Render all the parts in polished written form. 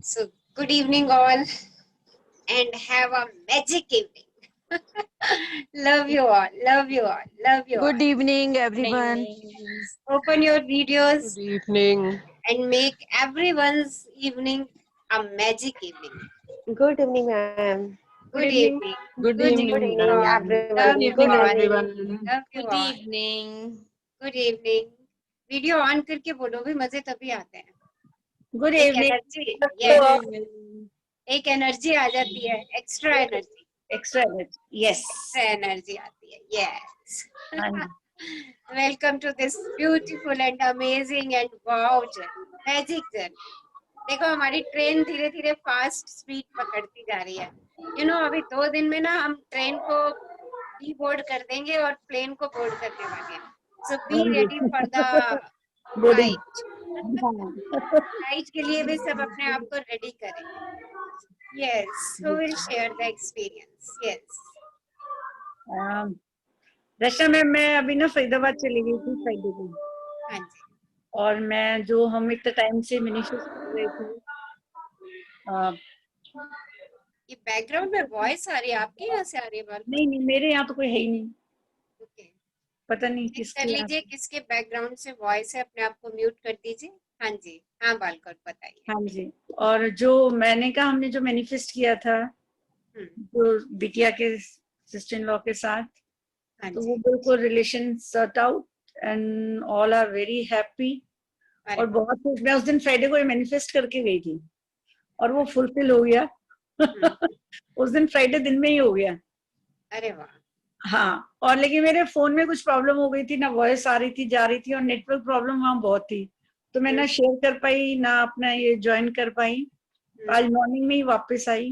So, good evening, all, and have a magic evening. Love you all, love you all, love you Good all. evening, everyone. Open your videos Good evening. and make everyone's evening a magic evening. Good evening, ma'am. Good evening. Good Good evening, evening, evening, all. everyone. Love Good you evening, all. everyone. Love you Good all. evening. Good evening. Video on करके बोलो भी मजे तभी आते हैं. Good एक evening. Energy, Good yes, evening. एक energy आ जाती है, extra energy. Extra energy. Yes. Energy आती है. Yes. हाँ Welcome to this beautiful and amazing and wow journey, magic journey. देखो हमारी ट्रेन धीरे धीरे फास्ट स्पीड पकड़ती जा रही है. अभी 2 दिन में ना हम ट्रेन को डी बोर्ड कर देंगे और प्लेन को बोर्ड करने वाले हैं. So be ready for the flight. Flight के लिए भी सब अपने आप को रेडी करें. Yes, who will share the experience? Yes, Raksha ma'am, मैं अभी ना फरीदाबाद चली गई थी फ्राइडे को, हाँ जी. और मैं जो हम इतने टाइम से मिनिस्टर कर रहे थे, ये बैकग्राउंड में वॉइस आ रही है, आपके यहाँ से आ रही है बाल? नहीं मेरे यहाँ तो कोई है ही नहीं, ओके, पता नहीं चेक कर किसके यहाँ। लीजिए किसके बैकग्राउंड से वॉइस है, अपने आप को म्यूट कर दीजिए. हाँ जी, हाँ बालकर बताइए. हाँ जी, और जो मैंने कहा हमने जो मैनिफेस्ट किया था जो बिटिया के सिस्टर इन लॉ के साथ, हाँ तो जी. वो बिल्कुल relation sort out and all are very happy. अरे और बहुत कुछ मैं उस दिन फ्राइडे को मैनिफेस्ट करके गई थी और वो फुलफिल हो गया. उस दिन फ्राइडे दिन में ही हो गया. अरे वाह. हाँ, और लेकिन मेरे फोन में कुछ प्रॉब्लम हो गई थी, ना वॉइस आ रही थी जा रही थी, और नेटवर्क प्रॉब्लम वहाँ बहुत थी, तो मैं ना शेयर कर पाई ना अपना ये ज्वाइन कर पाई. आज मॉर्निंग में ही वापस आई,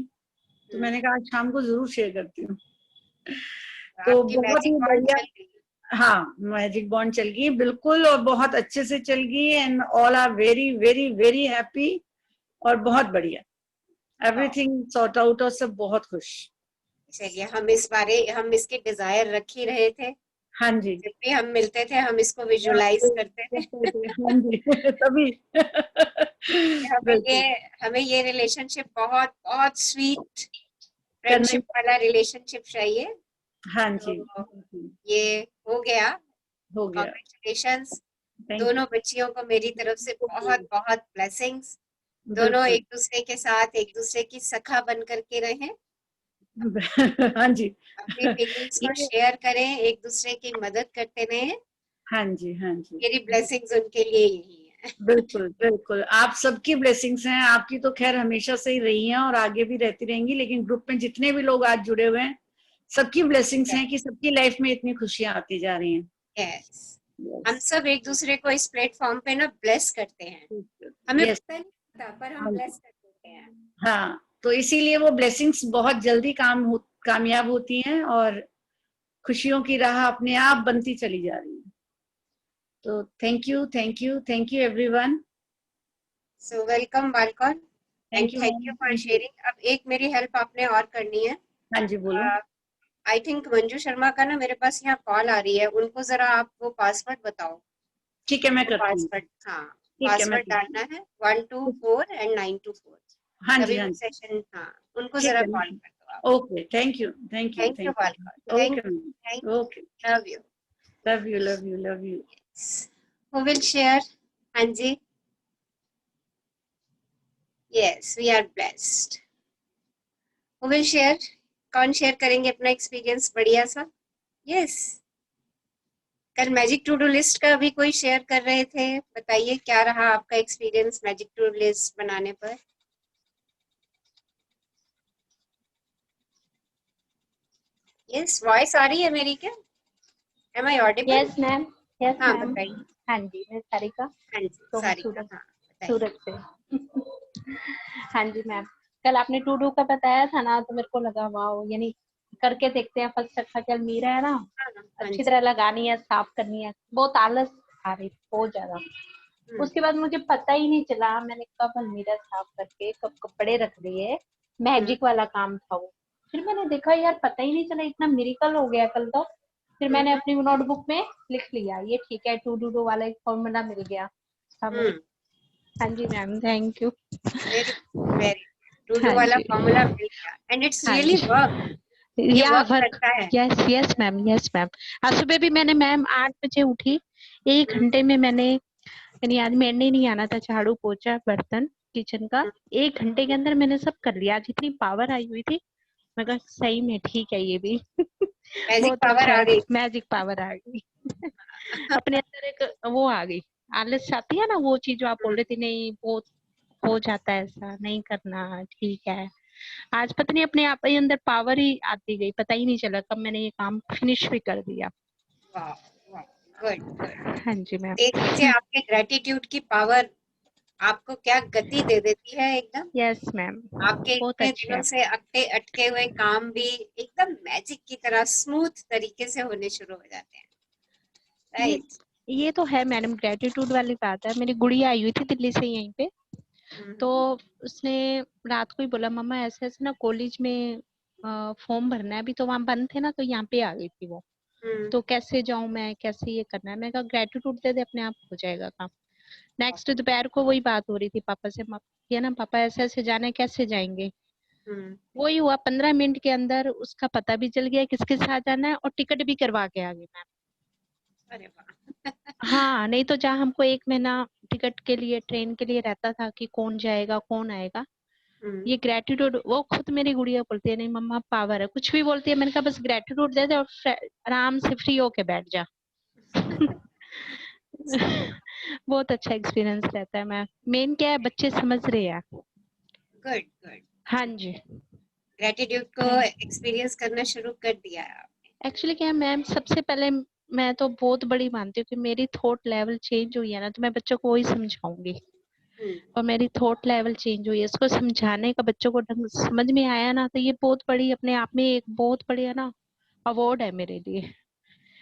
तो मैंने कहा आज शाम को जरूर शेयर करती हूँ. तो आपकी बहुत मैजिक ही बॉन्ड बढ़िया. चल गई. हाँ, मैजिक बॉन्ड चल गई बिल्कुल, और बहुत अच्छे से चल गई, and all are very very very happy, और बहुत बढ़िया, एवरीथिंग सॉर्ट आउट, और सब बहुत खुश. चलिए, हम इसके डिजायर रख ही रहे थे. हाँ जी. जब भी हम मिलते थे हम इसको विजुलाइज करते थे. हाँ जी. तभी हमें ये रिलेशनशिप बहुत बहुत स्वीट फ्रेंडशिप वाला रिलेशनशिप चाहिए. हाँ जी, तो ये हो गया. कांग्रेचुलेशंस. दोनों बच्चियों को मेरी तरफ से बहुत बहुत ब्लेसिंग्स. दोनों एक दूसरे के साथ एक दूसरे की सखा बन करके रहें. हाँ जी. अपनी फीलिंग्स को शेयर करें, एक दूसरे की मदद करते रहें. हाँ जी. हाँ जी. मेरी ब्लेसिंग्स उनके लिए यही है. बिल्कुल बिल्कुल, आप सबकी ब्लेसिंग्स हैं. आपकी तो खैर हमेशा से ही रही हैं और आगे भी रहती रहेंगी, लेकिन ग्रुप में जितने भी लोग आज जुड़े हुए हैं सबकी ब्लेसिंग्स हैं कि सबकी लाइफ में इतनी खुशियां आती जा रही हैं. Yes. हम सब एक दूसरे को इस प्लेटफॉर्म पे ना ब्लेस करते हैं. हमें पता नहीं पता, पर हम ब्लेस कर देते हैं. हाँ, तो इसीलिए वो ब्लेसिंग्स बहुत जल्दी कामयाब होती हैं, और खुशियों की राह अपने आप बनती चली जा रही है. तो thank you everyone. So welcome Balkan. Thank you for sharing. अब एक मेरी हेल्प आपने और करनी है. हाँ जी, बोलो. आई थिंक मंजू शर्मा का ना मेरे पास यहाँ कॉल आ रही है. उनको जरा आप वो पासवर्ड बताओ. ठीक है, मैं करती हूँ. पासवर्ड, हाँ पासवर्ड डालना है 124 and 924. हाँ जी. हाँ जी. सेशन, हाँ उनको जरा कॉल कर दो आप. Okay, thank you Balkan. Okay. Love you. Who will share? हाँ जी. Yes, we are blessed. Who will share? कौन शेयर करेंगे अपना एक्सपीरियंस बढ़िया सा? यस, कल मैजिक टू डू लिस्ट का भी कोई शेयर कर रहे थे. बताइए क्या रहा आपका experience magic to do list बनाने पर? यस, वॉइस आ रही है मेरी क्या? Am I audible? Yes ma'am. Yes हाँ मैम. बताइए. हाँ जी, मैं सारिका. हाँ जी, तो सारिका. हाँ सूरत से. हाँ जी मैम, कल आपने टू डू का बताया था ना, तो मेरे को लगा वाओ, यानी करके देखते हैं. फर्स्ट अच्छा कल मीरा है ना, अच्छी तरह लगानी है, साफ करनी है. बहुत आलस आ रही बहुत ज्यादा. उसके बाद मुझे पता ही नहीं चला मैंने कब अलमीरा साफ करके कब कपड़े रख दिए. मैजिक वाला काम था वो. फिर मैंने देखा यार पता ही नहीं चला, इतना मिरेकल हो गया कल तो. फिर मैंने अपनी नोटबुक में लिख लिया, ये ठीक है, टू डू वाला एक फॉर्मूला मिल गया हमें. हाँ जी ma'am, thank you. Very very too हाँ वाला जी, फॉर्मूला मिल गया एंड इट्स हाँ रियली जी, वर्क, ये या वर्क वर्क। करता है। Yes yes ma'am, yes ma'am. आज सुबह भी मैंने मैम 8 बजे उठी, 1 हम्म, घंटे में मैंने, यानी आज मैंने नहीं आना था, झाड़ू पोछा बर्तन किचन का, 1 घंटे के अंदर मैंने सब कर लिया। आज इतनी पावर आई हुई थी, मैं कहा सही में ठीक है ये भी। मैजिक बहुत पावर अच्छा आ है, गई। मैजिक पावर आ गई। अपने अंदर एक वो आ गई, आलस आती है ना, वो चीज जो आप बोल रहे थे, नहीं बहुत हो जाता है ऐसा, नहीं करना, ठीक है। आज पता नहीं अपने आप ही अंदर पावर ही आती गई, पता ही नहीं चला कब मैंने ये काम फिनिश भी कर दिया। वाह वाह, गुड गुड। हाँ जी मैम। देख लीजिए आपके ग्रेटिट्यूड की पावर आपको क्या गति दे देती है एकदम। यस मैम, आपके बहुत इतने अच्छे दिनों हैं। से अटके हुए काम भी एकदम मैजिक की तरह स्मूथ तरीके से होने शुरू हो जाते हैं, ये राइट। ये तो है मैडम, ग्रेटिट्यूड वाली बात है। मेरी गुड़िया आई हुई थी दिल्ली से यहीं पे, तो उसने रात को ही बोला, मम्मा ऐसे ऐसे ना कॉलेज में फॉर्म भरना है, अभी तो वहां बंद थे ना, तो यहाँ पे आ गई थी वो, तो कैसे जाऊं मैं, कैसे ये करना है। मैं कहा ग्रेटिट्यूड दे दे, अपने आप हो जाएगा काम। नेक्स्ट दोपहर को वही बात हो रही थी पापा से, ये ना पापा ऐसे ऐसे जाना है, कैसे जाएंगे। वही हुआ, 15 मिनट के अंदर उसका पता भी चल गया किसके साथ जाना है, और टिकट भी करवा के आ गई मैम। अरे वाह। हाँ, नहीं तो जहाँ हमको 1 महीना टिकट के लिए, ट्रेन के लिए रहता था कि कौन जाएगा कौन आएगा, ये ग्रेटिट्यूड, वो खुद मेरी गुड़िया बोलती है, नहीं मम्मा पावर है, कुछ भी बोलती है। मैंने कहा बस ग्रेटिट्यूड दे दे और आराम से फ्री होके बैठ जा। बहुत अच्छा एक्सपीरियंस रहता है मैम। मेन क्या है, बच्चे समझ रहे हैं। Good good. हाँ जी। ग्रेटिट्यूड को एक्सपीरियंस करना शुरू कर दिया है आपने। एक्चुअली क्या है मैम, सबसे पहले मैं तो बहुत बड़ी मानती हूँ कि मेरी थॉट लेवल चेंज हुई है ना, तो मैं बच्चों को वही समझाऊंगी। और मेरी थॉट लेवल चेंज हुई है, इसको समझाने का बच्चों को ढंग से समझ में आया ना, तो ये बहुत बड़ी, अपने आप में एक बहुत बड़ी है ना अवार्ड है मेरे लिए।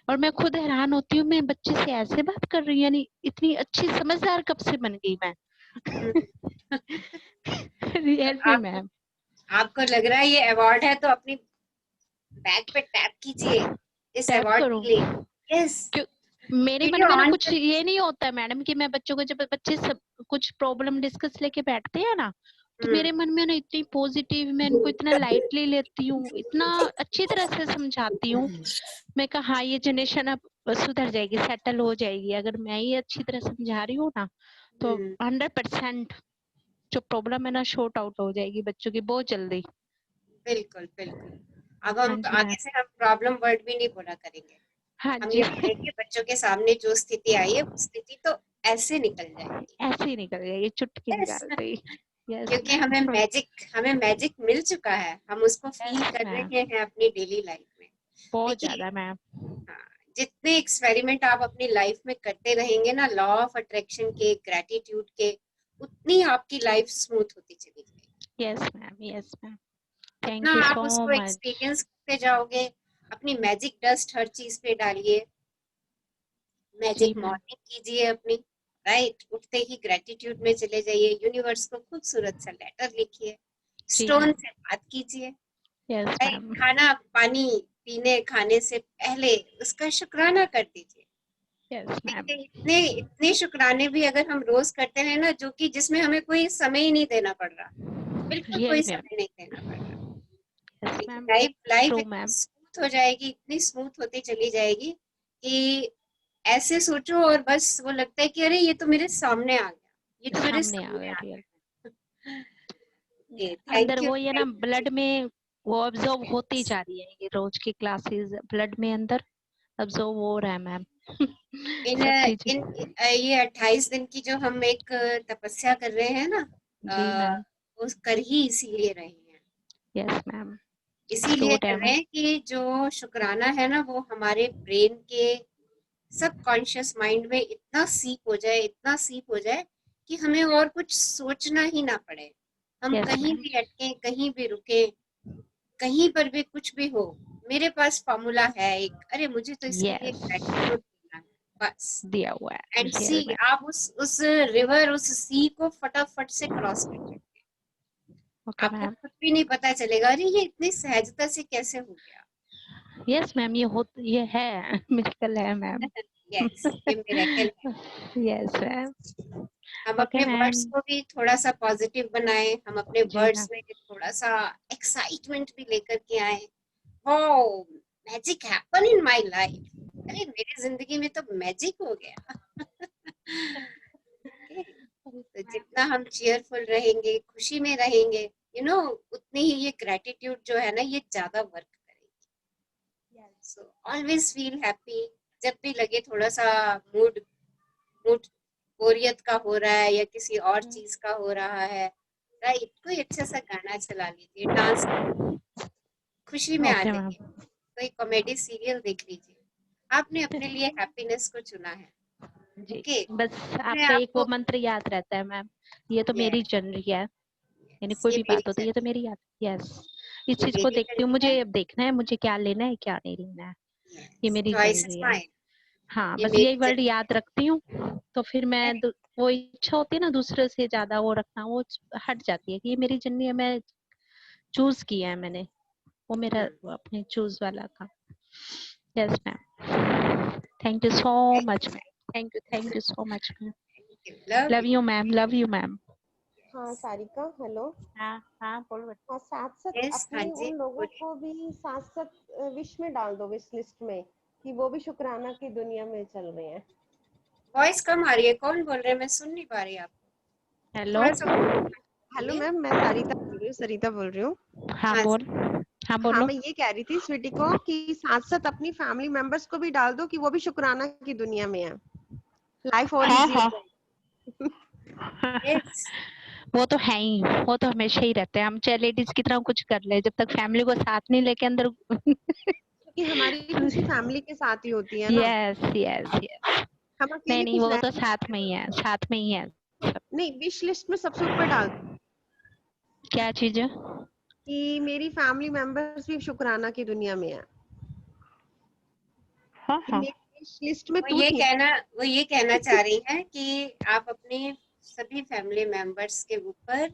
और मैं खुद हैरान होती हूँ, मैं बच्चे से ऐसे बात कर रही हूँ, यानी इतनी अच्छी समझदार कब से बन गई मैं। तो रियली मैम। आपको लग रहा है ये अवार्ड है, तो अपनी बैक पे टैप कीजिए इस टैप अवार्ड करूँ, के लिए। यस, मेरे मन वीडियो में ना ऑन कुछ कर। ये नहीं होता है मैडम कि मैं बच्चों को, जब बच्चे सब कुछ प्रॉब्लम डिस्कस लेके बैठते हैं ना, तो मेरे मन में ना इतनी पॉजिटिव, मैं इनको इतना लाइटली लेती हूँ, इतना अच्छी तरह से समझाती हूँ। मैं कहा हाँ, ये जनरेशन अब सुधर जाएगी, सेटल हो जाएगी, अगर मैं ये अच्छी तरह समझा रही हूँ ना, तो 100% जो प्रॉब्लम है ना शॉर्ट आउट हो जाएगी बच्चों की बहुत जल्दी। बिल्कुल बिल्कुल। अब हाँ हम जी मैम। आगे से हम प्रॉब्लम वर्ड भी नहीं बोला करेंगे। हाँ हम जी। ये बोलेंगे बच्चों के सामने जो स्थिति आई है, वो स्थिति तो ऐसे निकल जाएगी। ऐसे ही निकल गया, ये चुटकी यस, निकालते ही। यस क्योंकि मैम। हमें मैजिक मिल चुका है, हम उसको फील यस कर मैम, रहे हैं अपनी डेली लाइफ में। बहुत देखिए, ज्यादा मैम। हाँ, जितने एक्सपेरिमेंट आप अपनी लाइफ में करते रहेंगे ना, लॉ ऑफ अट्रैक्शन के, ग्रेटिट्यूड के, उतनी आपकी लाइफ स्मूथ होती चली जाएगी। यस मैम, यस मैम, उतना थैंक यू आप सो उसको मच। एक्सपीरियंस करते जाओगे। अपनी मैजिक डस्ट हर चीज पे डालिए, जी मैजिक मैम। मॉर्निंग कीजिए अपनी, राइट। उठते ही ग्रेटिट्यूड में चले जाइए, यूनिवर्स को खूबसूरत सा लेटर लिखिए, जी स्टोन मैम। से बात कीजिए, यस राइट। मैम। खाना पानी पीने खाने से पहले उसका शुक्राना कर दीजिए। Yes ma'am. देखिए, इतने इतने शुक्राने भी अगर हम रोज करते हैं ना, जो कि जिसमें हमें कोई समय ही नहीं देना पड़ रहा, बिल्कुल कोई रियली मैम। समय नहीं देना पड़ रहा। यस देखिए, मैम, लाइफ लाइफ ट्रू इतनी मैम। स्मूथ हो जाएगी, इतनी स्मूथ होती चली जाएगी कि ऐसे सोचो और बस वो लगता है कि अरे ये तो मेरे सामने आ गया, ये तो मेरे सामने आ सामने गया आ रियल। गया। जी, अंदर थैंक यू वो ये ना थैंक यू जी। ब्लड में वो ऑब्जर्व होती जा रही है, ये रोज की क्लासेस ब्लड में अंदर ऑब्जर्व हो रहा है मैम। इन सब चीजें। इन ये 28 दिन की जो हम एक तपस्या कर रहे हैं ना, जी अ, मैम। वो कर ही इसीलिए रहे हैं। Yes ma'am. इसीलिए टू कर टाइम। रहे हैं कि जो शुक्राना है ना, वो हमारे ब्रेन के सबकॉन्शियस माइंड में इतना सीप हो जाए, इतना सीप हो जाए कि हमें और कुछ सोचना ही ना पड़े। हम यस कहीं मैम। भी अटके, कहीं भी रुके, कहीं पर भी कुछ भी हो, मेरे पास फॉर्मूला है एक, अरे मुझे तो इसके लिए यस, ग्रेटिट्यूड देना है, बस। दिया हुआ है एंड रियल सी, मैम। आप उस रिवर, उस सी को फटाफट से क्रॉस कर जाए, ओके आपको मैम। खुद भी नहीं पता चलेगा अरे ये इतनी सहजता से कैसे हो गया। यस मैम, ये है मिरेकल है मैम। यस, ये मिरेकल है। Yes ma'am. हम ओके अपने मैम। वर्ड्स को भी थोड़ा सा पॉजिटिव बनाएं, हम अपने जी वर्ड्स मैम। में थोड़ा सा एक्साइटमेंट भी लेकर के आए। Wow, magic happen in my life, अरे मेरी जिंदगी में तो मैजिक हो गया। Okay? तो जितना हम चीयरफुल रहेंगे, खुशी में रहेंगे, उतनी ही ये ग्रेटिट्यूड जो है ना, ये ज्यादा वर्क करेगी। So always feel happy. जब भी लगे थोड़ा सा मूड मूड बोरियत का हो रहा है या किसी और चीज का हो रहा है, राइट, कोई अच्छा सा गाना चला लीजिए, डांस, खुशी में आ ओके मैम। जाइए, कोई कॉमेडी सीरियल देख लीजिए। आपने अपने लिए हैप्पीनेस को चुना है। जी ओके, बस अपने आपका आप एक को, वो मंत्र याद रहता है मैम, ये तो मेरी जर्नी है, यानी कोई ये भी मेरी बात होती है ये तो जर्नी, मेरी याद। यस, इस ये चीज को मेरी देखती हूँ, जर्नी है। मुझे अब देखना है मुझे क्या लेना है क्या नहीं लेना है, ये मेरी चॉइस इज जर्नी है। माइन, हाँ ये बस मेरी यही वर्ड जर्नी याद रखती हूँ, तो फिर है। मैं वो इच्छा होती है ना दूसरे से ज्यादा वो रखना, वो हट जाती है कि ये मेरी जर्नी है, मैं चूज किया है मैंने, वो मेरा अपने चूज वाला था। Yes ma'am, thank you so much ma'am, thank you so much ma'am, love love you. You ma'am, love you ma'am. हाँ सारिका, हेलो। हाँ हाँ बोलो बेटा। हाँ, साथ साथ यस, हाँ अपने जी, उन लोगों बोलिए। को भी साथ साथ विश में डाल दो, विश लिस्ट में, कि वो भी शुक्राना की दुनिया में चल रहे हैं। वॉइस कम आ रही है, कौन बोल रहे हैं? मैं सुन नहीं पा रही आपको, हेलो। थोड़ा सा हेलो बोलिए। मैम, मैं सारिका बोल रही हूँ, सरिता बोल रही हूँ। हाँ हाँ बोल, हाँ हाँ, बोलो। मैं ये कह रही थी स्वीटी को कि साथ साथ अपनी फैमिली मेंबर्स को भी डाल दो कि वो भी शुक्राना की दुनिया में है, लाइफ और हाँ इजी हो हाँ जाएगी। यस, वो तो है ही, वो तो हमेशा ही रहते हैं, हम चाहे लेडीज की तरह कुछ कर ले, जब तक फैमिली को साथ नहीं लेके अंदर क्योंकि हमारी खुशी फैमिली के साथ ही होती है ना, यस यस यस। हम नहीं अकेले नहीं खुश वो रह तो साथ में ही है, साथ में ही है सब। नहीं, विश लिस्ट में सबसे ऊपर डाल दो क्या चीज है? कि मेरी फैमिली मेंबर्स भी शुक्राना की दुनिया में है, हाँ कि हाँ मेरी विश लिस्ट में वो तू ये थी। कहना वो ये कहना चाह रही हैं कि आप अपने सभी फैमिली मेंबर्स के ऊपर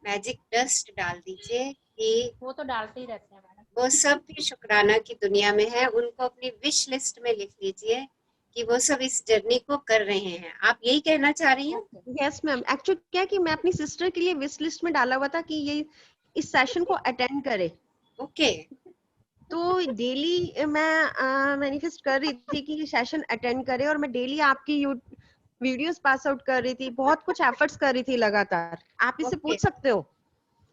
मैजिक डस्ट डाल दीजिए कि वो तो डालते ही रहते हैं मैडम। वो सब भी शुक्राना की दुनिया में है। उनको अपनी विश लिस्ट में लिख लीजिए कि वो सब इस जर्नी को कर रहे हैं। आप यही कहना चाह रही हैं? यस मैम, एक्चुअली क्या है कि मैं अपनी सिस्टर के लिए विश लिस्ट में डाला हुआ था कि ये इस सेशन को अटेंड करे, ओके, तो डेली मैं मैनिफेस्ट कर रही थी कि ये सेशन अटेंड करे, और मैं डेली आपकी वीडियोस पास आउट कर रही थी, बहुत कुछ एफर्ट्स कर रही थी लगातार, आप इससे ओके, पूछ सकते हो।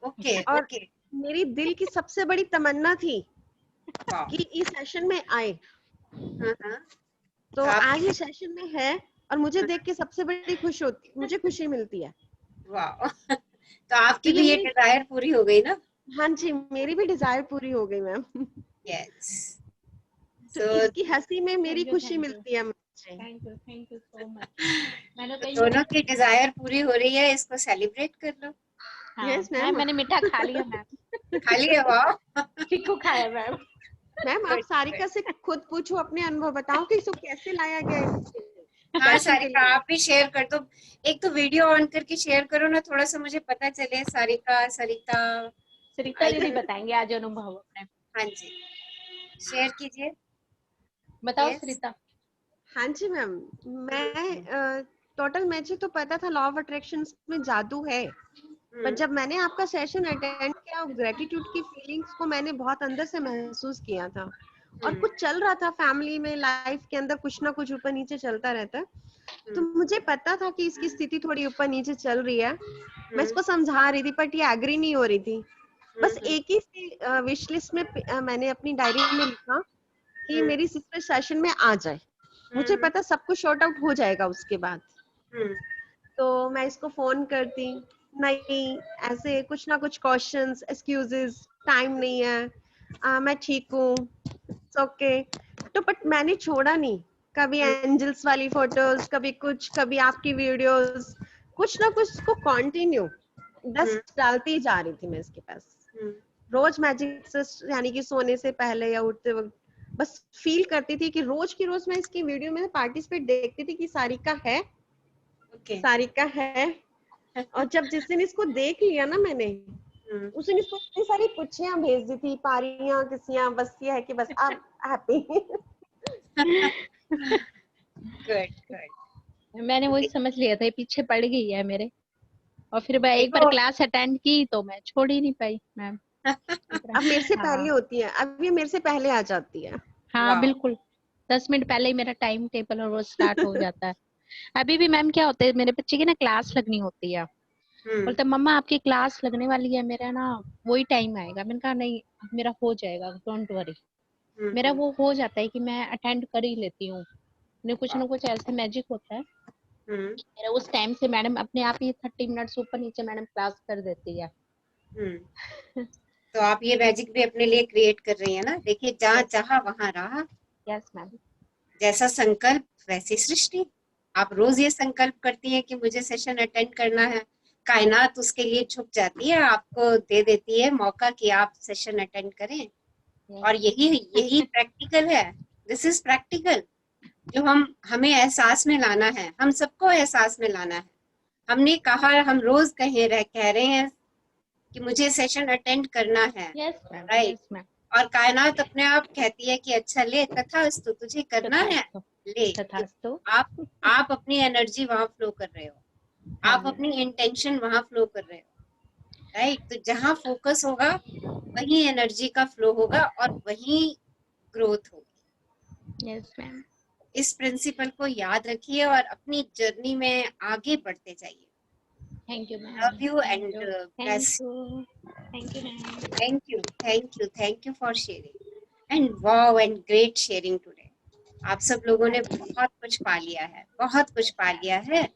ओके, और ओके, मेरी दिल की सबसे बड़ी तमन्ना थी वाह, कि इस सेशन में आए, हाँ हाँ, तो आप, आज ये सेशन में है, और मुझे देख के सबसे बड़ी मुझे खुशी मिलती है। वाह। तो तो आपकी ये भी ये मेरी, डिजायर पूरी हो गई ना? हाँ जी, मेरी भी डिजायर पूरी हो गई मैम। यस, तो तो इसकी हंसी में मेरी खुशी थैंक यू मिलती है मुझे। Thank you so much. मैंने तो दोनों की डिजायर पूरी हो रही है, इसको सेलिब्रेट कर लो। हाँ यस मैम, मैम। मैंने मीठा खा लिया मैम, खाली है, वाह। चीकू खाया मैम। मैम, आप गुड, सारिका से खुद पूछो, अपने अनुभव बताओ कि इसको कैसे लाया गया इस हाँ सेशन के सारिका, लिए। आप भी शेयर कर दो। एक तो वीडियो ऑन करके शेयर करो ना, थोड़ा सा मुझे पता चले। सारिका, सरिता, सरिता दीदी आइकन, बताएंगे आज अनुभव अपने। हाँ जी, शेयर कीजिए। बताओ यस, सरिता। हाँ जी मैम, मैं टोटल मुझे तो पता था लॉ ऑफ अट्रैक्शन में जादू है, पर जब मैंने आपका सेशन अटेंड किया, ग्रेटिट्यूड की फीलिंग्स को मैंने बहुत अंदर से महसूस किया था, और कुछ चल रहा था फैमिली में, लाइफ के अंदर कुछ ना कुछ ऊपर नीचे चलता रहता है, तो मुझे पता था कि इसकी स्थिति थोड़ी ऊपर नीचे चल रही है। मैं इसको समझा रही थी, बट ये एग्री नहीं हो रही थी। बस एक ही विश लिस्ट में मैंने अपनी डायरी में लिखा कि मेरी सिस्टर सेशन में आ जाए, मुझे पता सब कुछ शॉर्ट आउट हो जाएगा उसके बाद। तो मैं इसको फोन करती, नहीं, ऐसे कुछ ना कुछ क्वेश्चंस, एक्सक्यूजेस, टाइम नहीं है, मैं ठीक हूँ, ओके। तो बट मैंने छोड़ा नहीं, कभी एंजल्स वाली फोटोज, कभी कुछ, कभी आपकी वीडियोस, कुछ ना कुछ को कंटिन्यू डस्ट डालती ही जा रही थी मैं इसके पास। रोज मैजिक से, यानी कि सोने से पहले या उठते वक्त बस फील करती थी कि रोज की रोज मैं इसकी वीडियो में पार्टिसिपेट देखती थी कि सारिका है, सारिका है। और जब जिस दिन इसको देख लिया ना मैंने, उस दिन इसको इतनी सारी पुच्छियां भेज दी थी, पारियां किसियां, बस ये है कि बस आप हैप्पी। Good, good. मैंने वही समझ लिया था, ये पीछे पड़ गई है मेरे। और फिर मैं एक बार देखो क्लास अटेंड की तो मैं छोड़ ही नहीं पाई मैम। अब मेरे से हाँ पहले होती है, अब ये मेरे से पहले आ जाती है। हाँ वाह। बिल्कुल, 10 मिनट पहले ही मेरा टाइम टेबल और वो स्टार्ट हो जाता है। अभी भी मैम क्या होता है, मेरे बच्चे की ना क्लास लगनी होती है, हम्म बोलते मम्मा आपकी क्लास लगने वाली है, मेरा ना वही टाइम आएगा। मैंने कहा नहीं, मेरा हो जाएगा, डोंट वरी। मेरा हम्म। वो हो जाता है कि मैं अटेंड कर ही लेती हूँ। ने कुछ वाह। ना कुछ ऐसे मैजिक होता है हम्म मेरा, उस टाइम से मैडम अपने आप ही 30 मिनट्स ऊपर नीचे मैडम क्लास कर देती है। हम्म। तो आप ये मैजिक भी अपने लिए क्रिएट कर रही है ना। देखिए, जहाँ यस चाहा वहां रहा। Yes ma'am. जैसा संकल्प वैसी सृष्टि। आप रोज ये संकल्प करती हैं कि मुझे सेशन अटेंड करना है, कायनात उसके लिए झुक जाती है, आपको दे देती है मौका कि आप सेशन अटेंड करें। और यही यही प्रैक्टिकल है। दिस इज प्रैक्टिकल, जो हम हमें एहसास में लाना है, हम सबको एहसास में लाना है। हमने कहा, हम रोज कह रहे हैं कि मुझे सेशन अटेंड करना है, yes ma'am right. Yes ma'am. और कायनात अपने आप कहती है कि अच्छा ले, तथास्तु, तुझे करना है, तथास्तु ले। तथास्तु। आप आप अपनी एनर्जी वहां फ्लो कर रहे हो, हाँ आप जी। अपनी इंटेंशन वहां फ्लो कर रहे हो, राइट। तो जहां फोकस होगा वहीं एनर्जी का फ्लो होगा और वहीं ग्रोथ होगी। Yes ma'am. इस प्रिंसिपल को याद रखिए और अपनी जर्नी में आगे बढ़ते जाइए। Thank you ma'am. Love you thank and you thank bless. You thank you ma'am. Thank you, thank you, thank you for sharing and wow and great sharing today. आप सब लोगों ने बहुत कुछ पा लिया है, बहुत कुछ पा लिया है।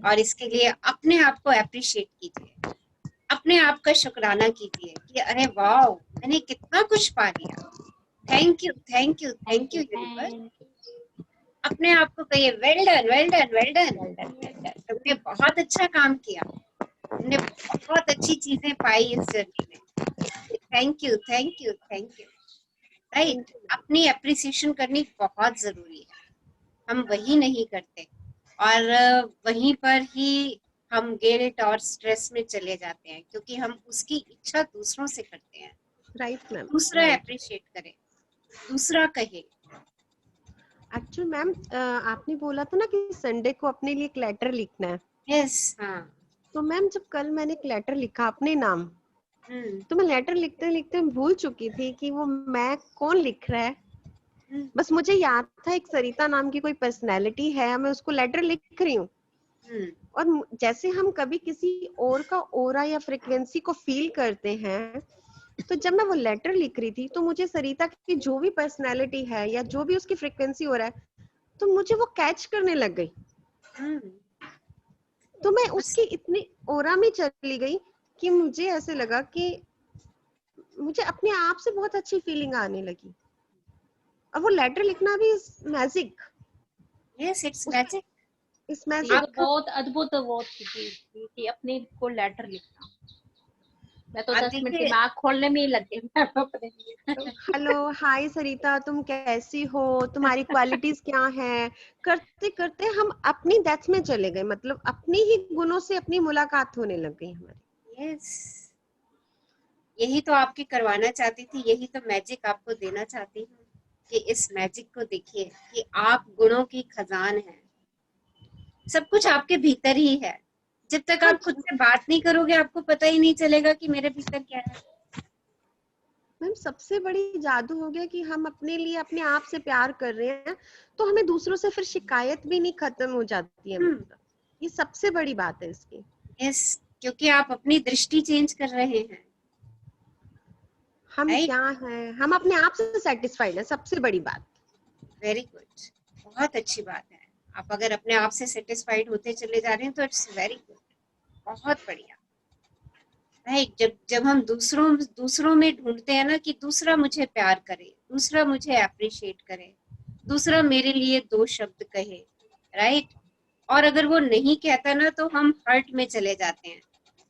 और इसके लिए अपने आप को अप्रिशिएट कीजिए, अपने आप का शुक्राना कीजिए कि अरे वाओ, मैंने कितना कुछ पा लिया। Thank you, thank you, thank thank you you universe. Thank you. अपने आप को कहिए well done, well done, well done. Well done well done. तुमने बहुत अच्छा काम किया, तुमने बहुत अच्छी चीजें पाई इस जर्नी में। Thank you, thank you, thank you, thank right. You. अपनी अप्रिसिएशन करनी बहुत जरूरी है, हम वही नहीं करते। और वहीं पर ही हम गिल्ट और स्ट्रेस में चले जाते हैं, क्योंकि हम उसकी इच्छा दूसरों से करते हैं। राइट मैम, दूसरा राइट। अप्रिशिएट करे, दूसरा कहे। एक्चुअली मैम, आपने बोला था ना कि संडे को अपने लिए एक लेटर लिखना है। यस, हाँ। तो मैम, जब कल मैंने एक लेटर लिखा अपने नाम, हम्म तो मैं लेटर लिखते लिखते भूल चुकी थी कि वो मैं कौन लिख रहा है। हम्म बस मुझे याद था एक सरिता नाम की कोई पर्सनैलिटी है, मैं उसको लेटर लिख रही हूँ। हम्म और जैसे हम कभी किसी और का ओरा या फ्रिक्वेंसी को फील करते हैं, तो जब मैं वो लेटर लिख रही थी तो मुझे सरिता की जो भी पर्सनैलिटी है या जो भी उसकी फ्रिक्वेंसी हो रहा है, तो मुझे वो कैच करने लग गई। हम्म। तो मैं बस उसकी इतनी ओरा में चली गई कि मुझे ऐसे लगा कि मुझे अपने आप से बहुत अच्छी फीलिंग आने लगी। और वो लेटर लिखना भी मैजिक, यस, इट्स उस मैजिक। इस ये तो मैजिक का। बहुत अद्भुत वो थी कि अपने को लेटर लिखना। मैं तो आप 10 मिनट देखिए, दिमाग खोलने में ही लग गई मैम अपने लिए। हेलो, हाय सरिता, तुम कैसी हो, तुम्हारी क्वालिटीज क्या हैं, करते करते हम अपनी डेप्थ में चले गए। मतलब अपनी ही गुणों से अपनी मुलाकात होने लग गई हमारी। यस, यही तो आपकी करवाना चाहती थी, यही तो मैजिक आपको देना चाहती हूँ कि इस मैजिक को देखिए कि आप गुणों की खजान हैं। सब कुछ आपके भीतर ही है। जब तक हाँ आप खुद से बात नहीं करोगे, आपको पता ही नहीं चलेगा कि मेरे भीतर क्या है। मैम, सबसे बड़ी जादू हो गया कि हम अपने लिए अपने आप से प्यार कर रहे हैं, तो हमें दूसरों से फिर शिकायत भी नहीं खत्म हो जाती है। हम्म। मतलब ये सबसे बड़ी बात है इसकी। यस, क्योंकि आप अपनी दृष्टि चेंज कर रहे हैं, हम राइट। क्या हैं, हम अपने आप से सेटिस्फाइड है, सबसे बड़ी बात। वेरी गुड, बहुत अच्छी बात है। आप अगर अपने आप से सेटिस्फाइड होते चले जा रहे हैं तो इट्स वेरी गुड, बहुत बढ़िया, राइट। जब जब हम दूसरों में ढूंढते हैं ना कि दूसरा मुझे प्यार करे, दूसरा मुझे अप्रिशिएट करे, दूसरा मेरे लिए दो शब्द कहे, राइट। और अगर वो नहीं कहता ना, तो हम हर्ट में चले जाते हैं,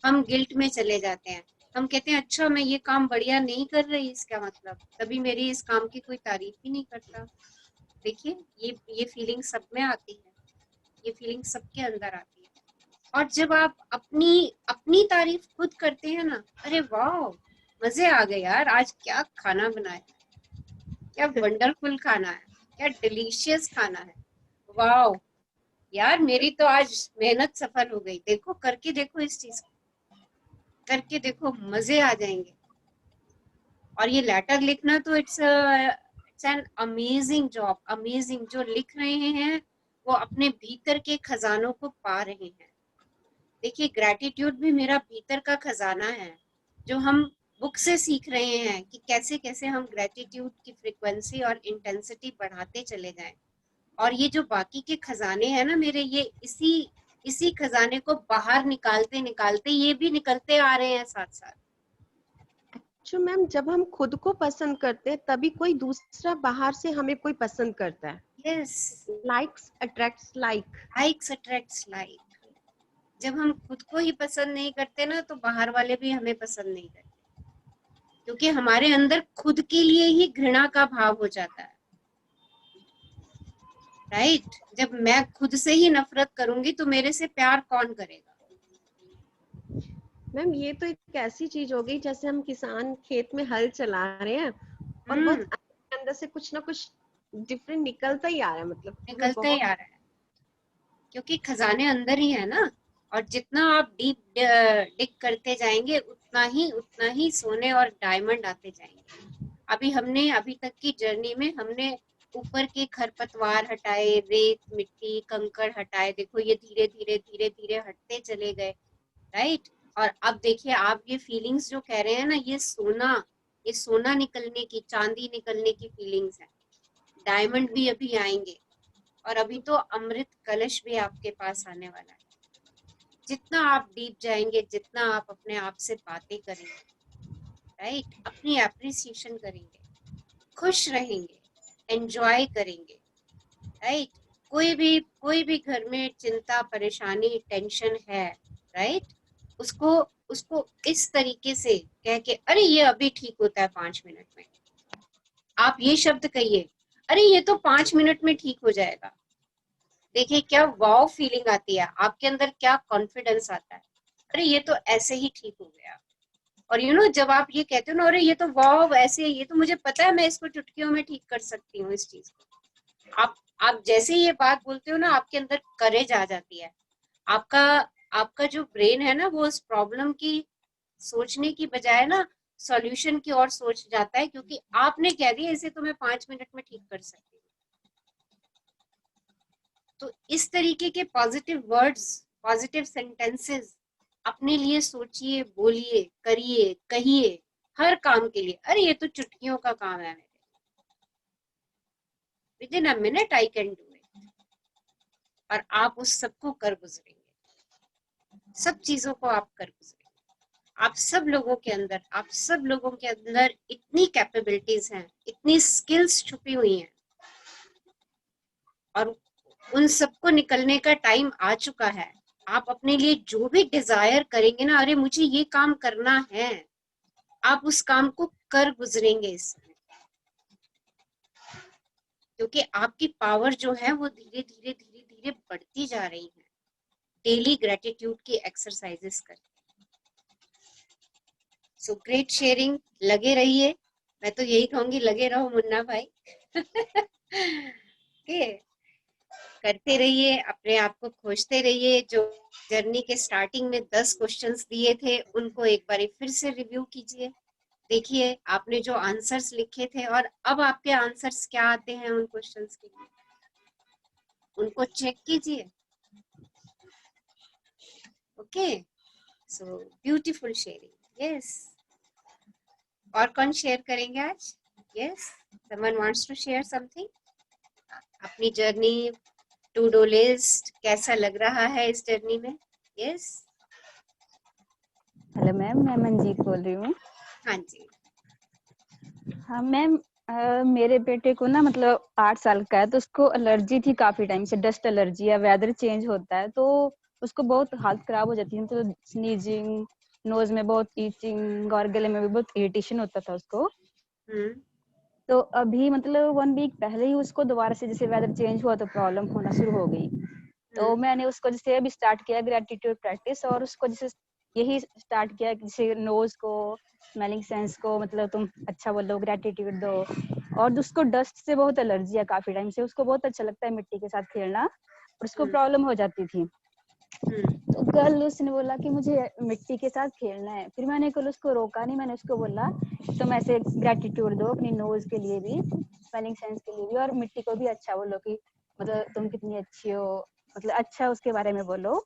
हम गिल्ट में चले जाते हैं। हम कहते हैं अच्छा, मैं ये काम बढ़िया नहीं कर रही, इसका मतलब कभी मेरी इस काम की कोई तारीफ ही नहीं करता। देखिए, ये फीलिंग सब में आती है, ये फीलिंग सबके अंदर आती है। और जब आप अपनी अपनी तारीफ खुद करते हैं ना, अरे वाह, मजे आ गए यार, आज क्या खाना बनाया, क्या वंडरफुल खाना है, क्या डिलीशियस खाना है, वाह, यार मेरी तो आज मेहनत सफल हो गई, देखो करके देखो, इस चीज को करके देखो, मजे आ जाएंगे। और ये लेटर लिखना तो it's an amazing job, amazing. जो लिख रहे हैं वो अपने भीतर के खजानों को पा रहे हैं। देखिए ग्रैटिट्यूड भी मेरा भीतर का खजाना है, जो हम बुक से सीख रहे हैं कि कैसे कैसे हम ग्रैटिट्यूड की फ्रीक्वेंसी और इंटेंसिटी बढ़ाते चले जाएं। और ये जो बाकी के खजाने हैं ना मेरे, ये इसी इसी खजाने को बाहर निकालते निकालते ये भी निकलते आ रहे हैं साथ साथ। जो मैम जब हम खुद को पसंद करते हैं तभी कोई दूसरा बाहर से हमें कोई पसंद करता है। Yes, likes attracts like. Likes attracts like. जब हम खुद को ही पसंद नहीं करते ना, तो बाहर वाले भी हमें पसंद नहीं करते, क्योंकि हमारे अंदर खुद के लिए ही घृणा का भाव हो जाता है। राइट? जब मैं खुद से ही नफरत करूंगी तो मेरे से प्यार कौन करेगा? मैम ये तो एक ऐसी चीज हो गई जैसे हम किसान खेत में हल चला रहे हैं और बहुत अंदर से कुछ ना कुछ डिफरेंट निकलता ही आ रहा है, मतलब निकलते ही आ रहा है, क्योंकि खजाने अंदर ही है ना। और जितना आप डीप डिग करते जाएंगे उतना ही सोने और डायमंड आते जाएंगे। अभी तक की जर्नी में हमने ऊपर के खरपतवार हटाए, रेत मिट्टी कंकड़ हटाए, देखो ये धीरे धीरे धीरे धीरे हटते चले गए। राइट? और अब देखिए आप ये फीलिंग्स जो कह रहे हैं ना, ये सोना निकलने की, चांदी निकलने की फीलिंग्स है। डायमंड भी अभी आएंगे, और अभी तो अमृत कलश भी आपके पास आने वाला है। जितना आप डीप जाएंगे, जितना आप अपने आप से बातें करेंगे, राइट, अपनी एप्रिसिएशन करेंगे, खुश रहेंगे, एंजॉय करेंगे, राइट। कोई भी घर में चिंता परेशानी टेंशन है, राइट, उसको उसको इस तरीके से कह के, अरे ये अभी ठीक होता है 5 मिनट में। आप ये शब्द कहिए, अरे ये तो 5 मिनट में ठीक हो जाएगा। देखिए क्या वाव फीलिंग आती है आपके अंदर, क्या कॉन्फिडेंस आता है, अरे ये तो ऐसे ही ठीक हो गया। और जब आप ये कहते हो ना, अरे ये तो वाव ऐसे, ये तो मुझे पता है मैं इसको चुटकियों में ठीक कर सकती हूँ इस चीज को। आप जैसे ही ये बात बोलते हो ना, आपके अंदर करेज आ जाती है। आपका आपका जो ब्रेन है ना, वो उस प्रॉब्लम की सोचने की बजाय ना सॉल्यूशन की ओर सोच जाता है, क्योंकि आपने कह दिया इसे तो मैं 5 मिनट में ठीक कर सकती हूँ। तो इस तरीके के पॉजिटिव वर्ड्स, पॉजिटिव सेंटेंसेस अपने लिए सोचिए, बोलिए, करिए, कहिए, हर काम के लिए। अरे ये तो चुटकियों का काम है, with in a minute I can do it. और आप उस सबको कर गुजरेंगे, सब चीजों को आप कर गुजरेंगे। आप सब लोगों के अंदर इतनी कैपेबिलिटीज हैं, इतनी स्किल्स छुपी हुई हैं, और उन सबको निकलने का टाइम आ चुका है। आप अपने लिए जो भी डिजायर करेंगे ना, अरे मुझे ये काम करना है, आप उस काम को कर गुजरेंगे इस समय। क्योंकि आपकी पावर जो है वो धीरे धीरे धीरे धीरे बढ़ती जा रही है, डेली ग्रेटिट्यूड की एक्सरसाइजेस करके। सो ग्रेट शेयरिंग, लगे रहिए, मैं तो यही कहूंगी, लगे रहो मुन्ना भाई। okay? करते रहिए, अपने आप को खोजते रहिए। जो जर्नी के स्टार्टिंग में 10 क्वेश्चंस दिए थे, उनको एक बार फिर से रिव्यू कीजिए। देखिए आपने जो आंसर्स लिखे थे और अब आपके आंसर्स क्या आते हैं उन क्वेश्चंस के लिए, उनको चेक कीजिए। Okay, so beautiful sharing. Yes, और कौन शेयर करेंगे आज? Yes, someone wants to share something, अपनी जर्नी, टू डू लिस्ट, कैसा लग रहा है इस जर्नी में? यस, हेलो मैम, मैं मंजीत बोल रही हूँ। हाँ जी। हाँ मैम, मेरे बेटे को ना मतलब 8 साल का है, तो उसको एलर्जी थी काफी टाइम से, डस्ट एलर्जी है। वेदर चेंज होता है तो उसको बहुत हालत खराब हो जाती है, तो स्नीजिंग, नोज में बहुत ईचिंग और गले में भी बहुत इरिटेशन होता था उसको। तो अभी मतलब 1 वीक पहले ही उसको दोबारा से जैसे वेदर चेंज हुआ तो प्रॉब्लम होना शुरू हो गई। तो मैंने उसको जैसे अभी स्टार्ट किया ग्रेटिट्यूड प्रैक्टिस, और उसको जैसे यही स्टार्ट किया कि जैसे नोज को, स्मेलिंग सेंस को मतलब तुम अच्छा बोलो, ग्रेटिट्यूड दो। और उसको डस्ट से बहुत एलर्जी है काफी टाइम से, उसको बहुत अच्छा लगता है मिट्टी के साथ खेलना। और उसको प्रॉब्लम हो जाती थी। तो कल उसने बोला कि मुझे मिट्टी के साथ खेलना है। फिर मैंने कल उसको रोका नहीं, मैंने उसको बोला तुम ऐसे ग्रेटिट्यूड दो अपनी नोज के लिए भी, स्मेलिंग सेंस के लिए भी, और मिट्टी को भी अच्छा बोलो कि मतलब तुम कितनी अच्छी हो, मतलब अच्छा उसके बारे में बोलो।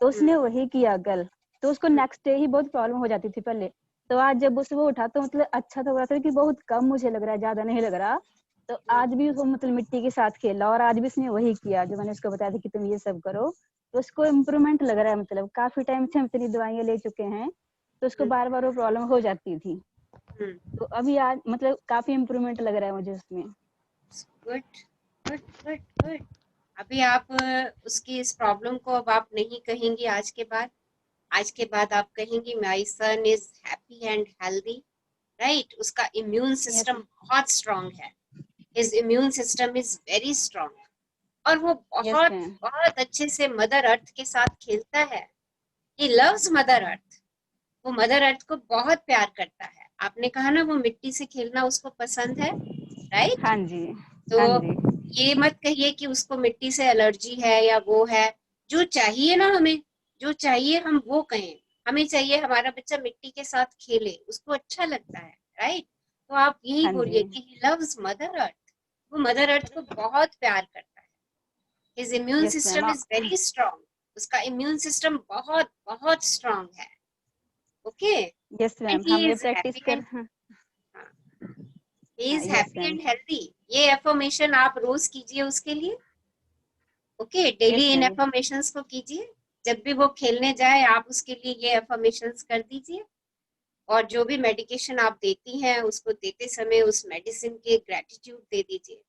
तो उसने वही किया कल। तो उसको नेक्स्ट डे ही बहुत प्रॉब्लम हो जाती थी पहले, तो आज जब उसको उठा तो मतलब अच्छा तो हो रहा था कि बहुत कम मुझे लग रहा है, ज्यादा नहीं लग रहा। तो आज भी वो मतलब मिट्टी के साथ खेला और आज भी उसने वही किया जो मैंने उसको बताया था कि तुम ये सब करो। तो उसको इम्प्रूवमेंट लग रहा है, मतलब काफी टाइम से हम इतनी दवाइयां ले चुके हैं तो उसको बार बार वो प्रॉब्लम हो जाती थी। तो अभी आज मतलब काफी इम्प्रूवमेंट लग रहा है मुझे उसमें। Good good good good. अभी आप उसकी इस प्रॉब्लम को अब आप नहीं कहेंगी आज के बाद। आज के बाद आप कहेंगी my son is happy and healthy, right. उसका इम्यून सिस्टम बहुत स्ट्रांग है, his immune system is very strong, और वो बहुत बहुत अच्छे से मदर अर्थ के साथ खेलता है। ही लव्स मदर अर्थ, वो मदर अर्थ को बहुत प्यार करता है। आपने कहा ना वो मिट्टी से खेलना उसको पसंद है, राइट। हाँ जी, तो हाँ जी, ये मत कहिए कि उसको मिट्टी से एलर्जी है या वो है। जो चाहिए ना हमें, जो चाहिए हम वो कहें। हमें चाहिए हमारा बच्चा मिट्टी के साथ खेले, उसको अच्छा लगता है, राइट। तो आप यही हाँ बोलिए जी। कि ही लव्स मदर अर्थ, वो मदर अर्थ को बहुत प्यार करता है। His immune yes system ma'am. Is very strong, उसका इम्यून सिस्टम बहुत बहुत स्ट्रांग है, ओके। यस एंड मैम, ही हम ये इज प्रैक्टिस हैप्पी कर। And he is yes happy ma'am, and healthy. ये एफर्मेशन आप रोज कीजिए उसके लिए, okay. Daily yes in ma'am. Affirmations को कीजिए। जब भी वो खेलने जाए आप उसके लिए ये एफर्मेशंस कर दीजिए। और जो भी मेडिकेशन आप देती हैं उसको देते समय उस मेडिसिन के ग्रेटिट्यूड दे दीजिए।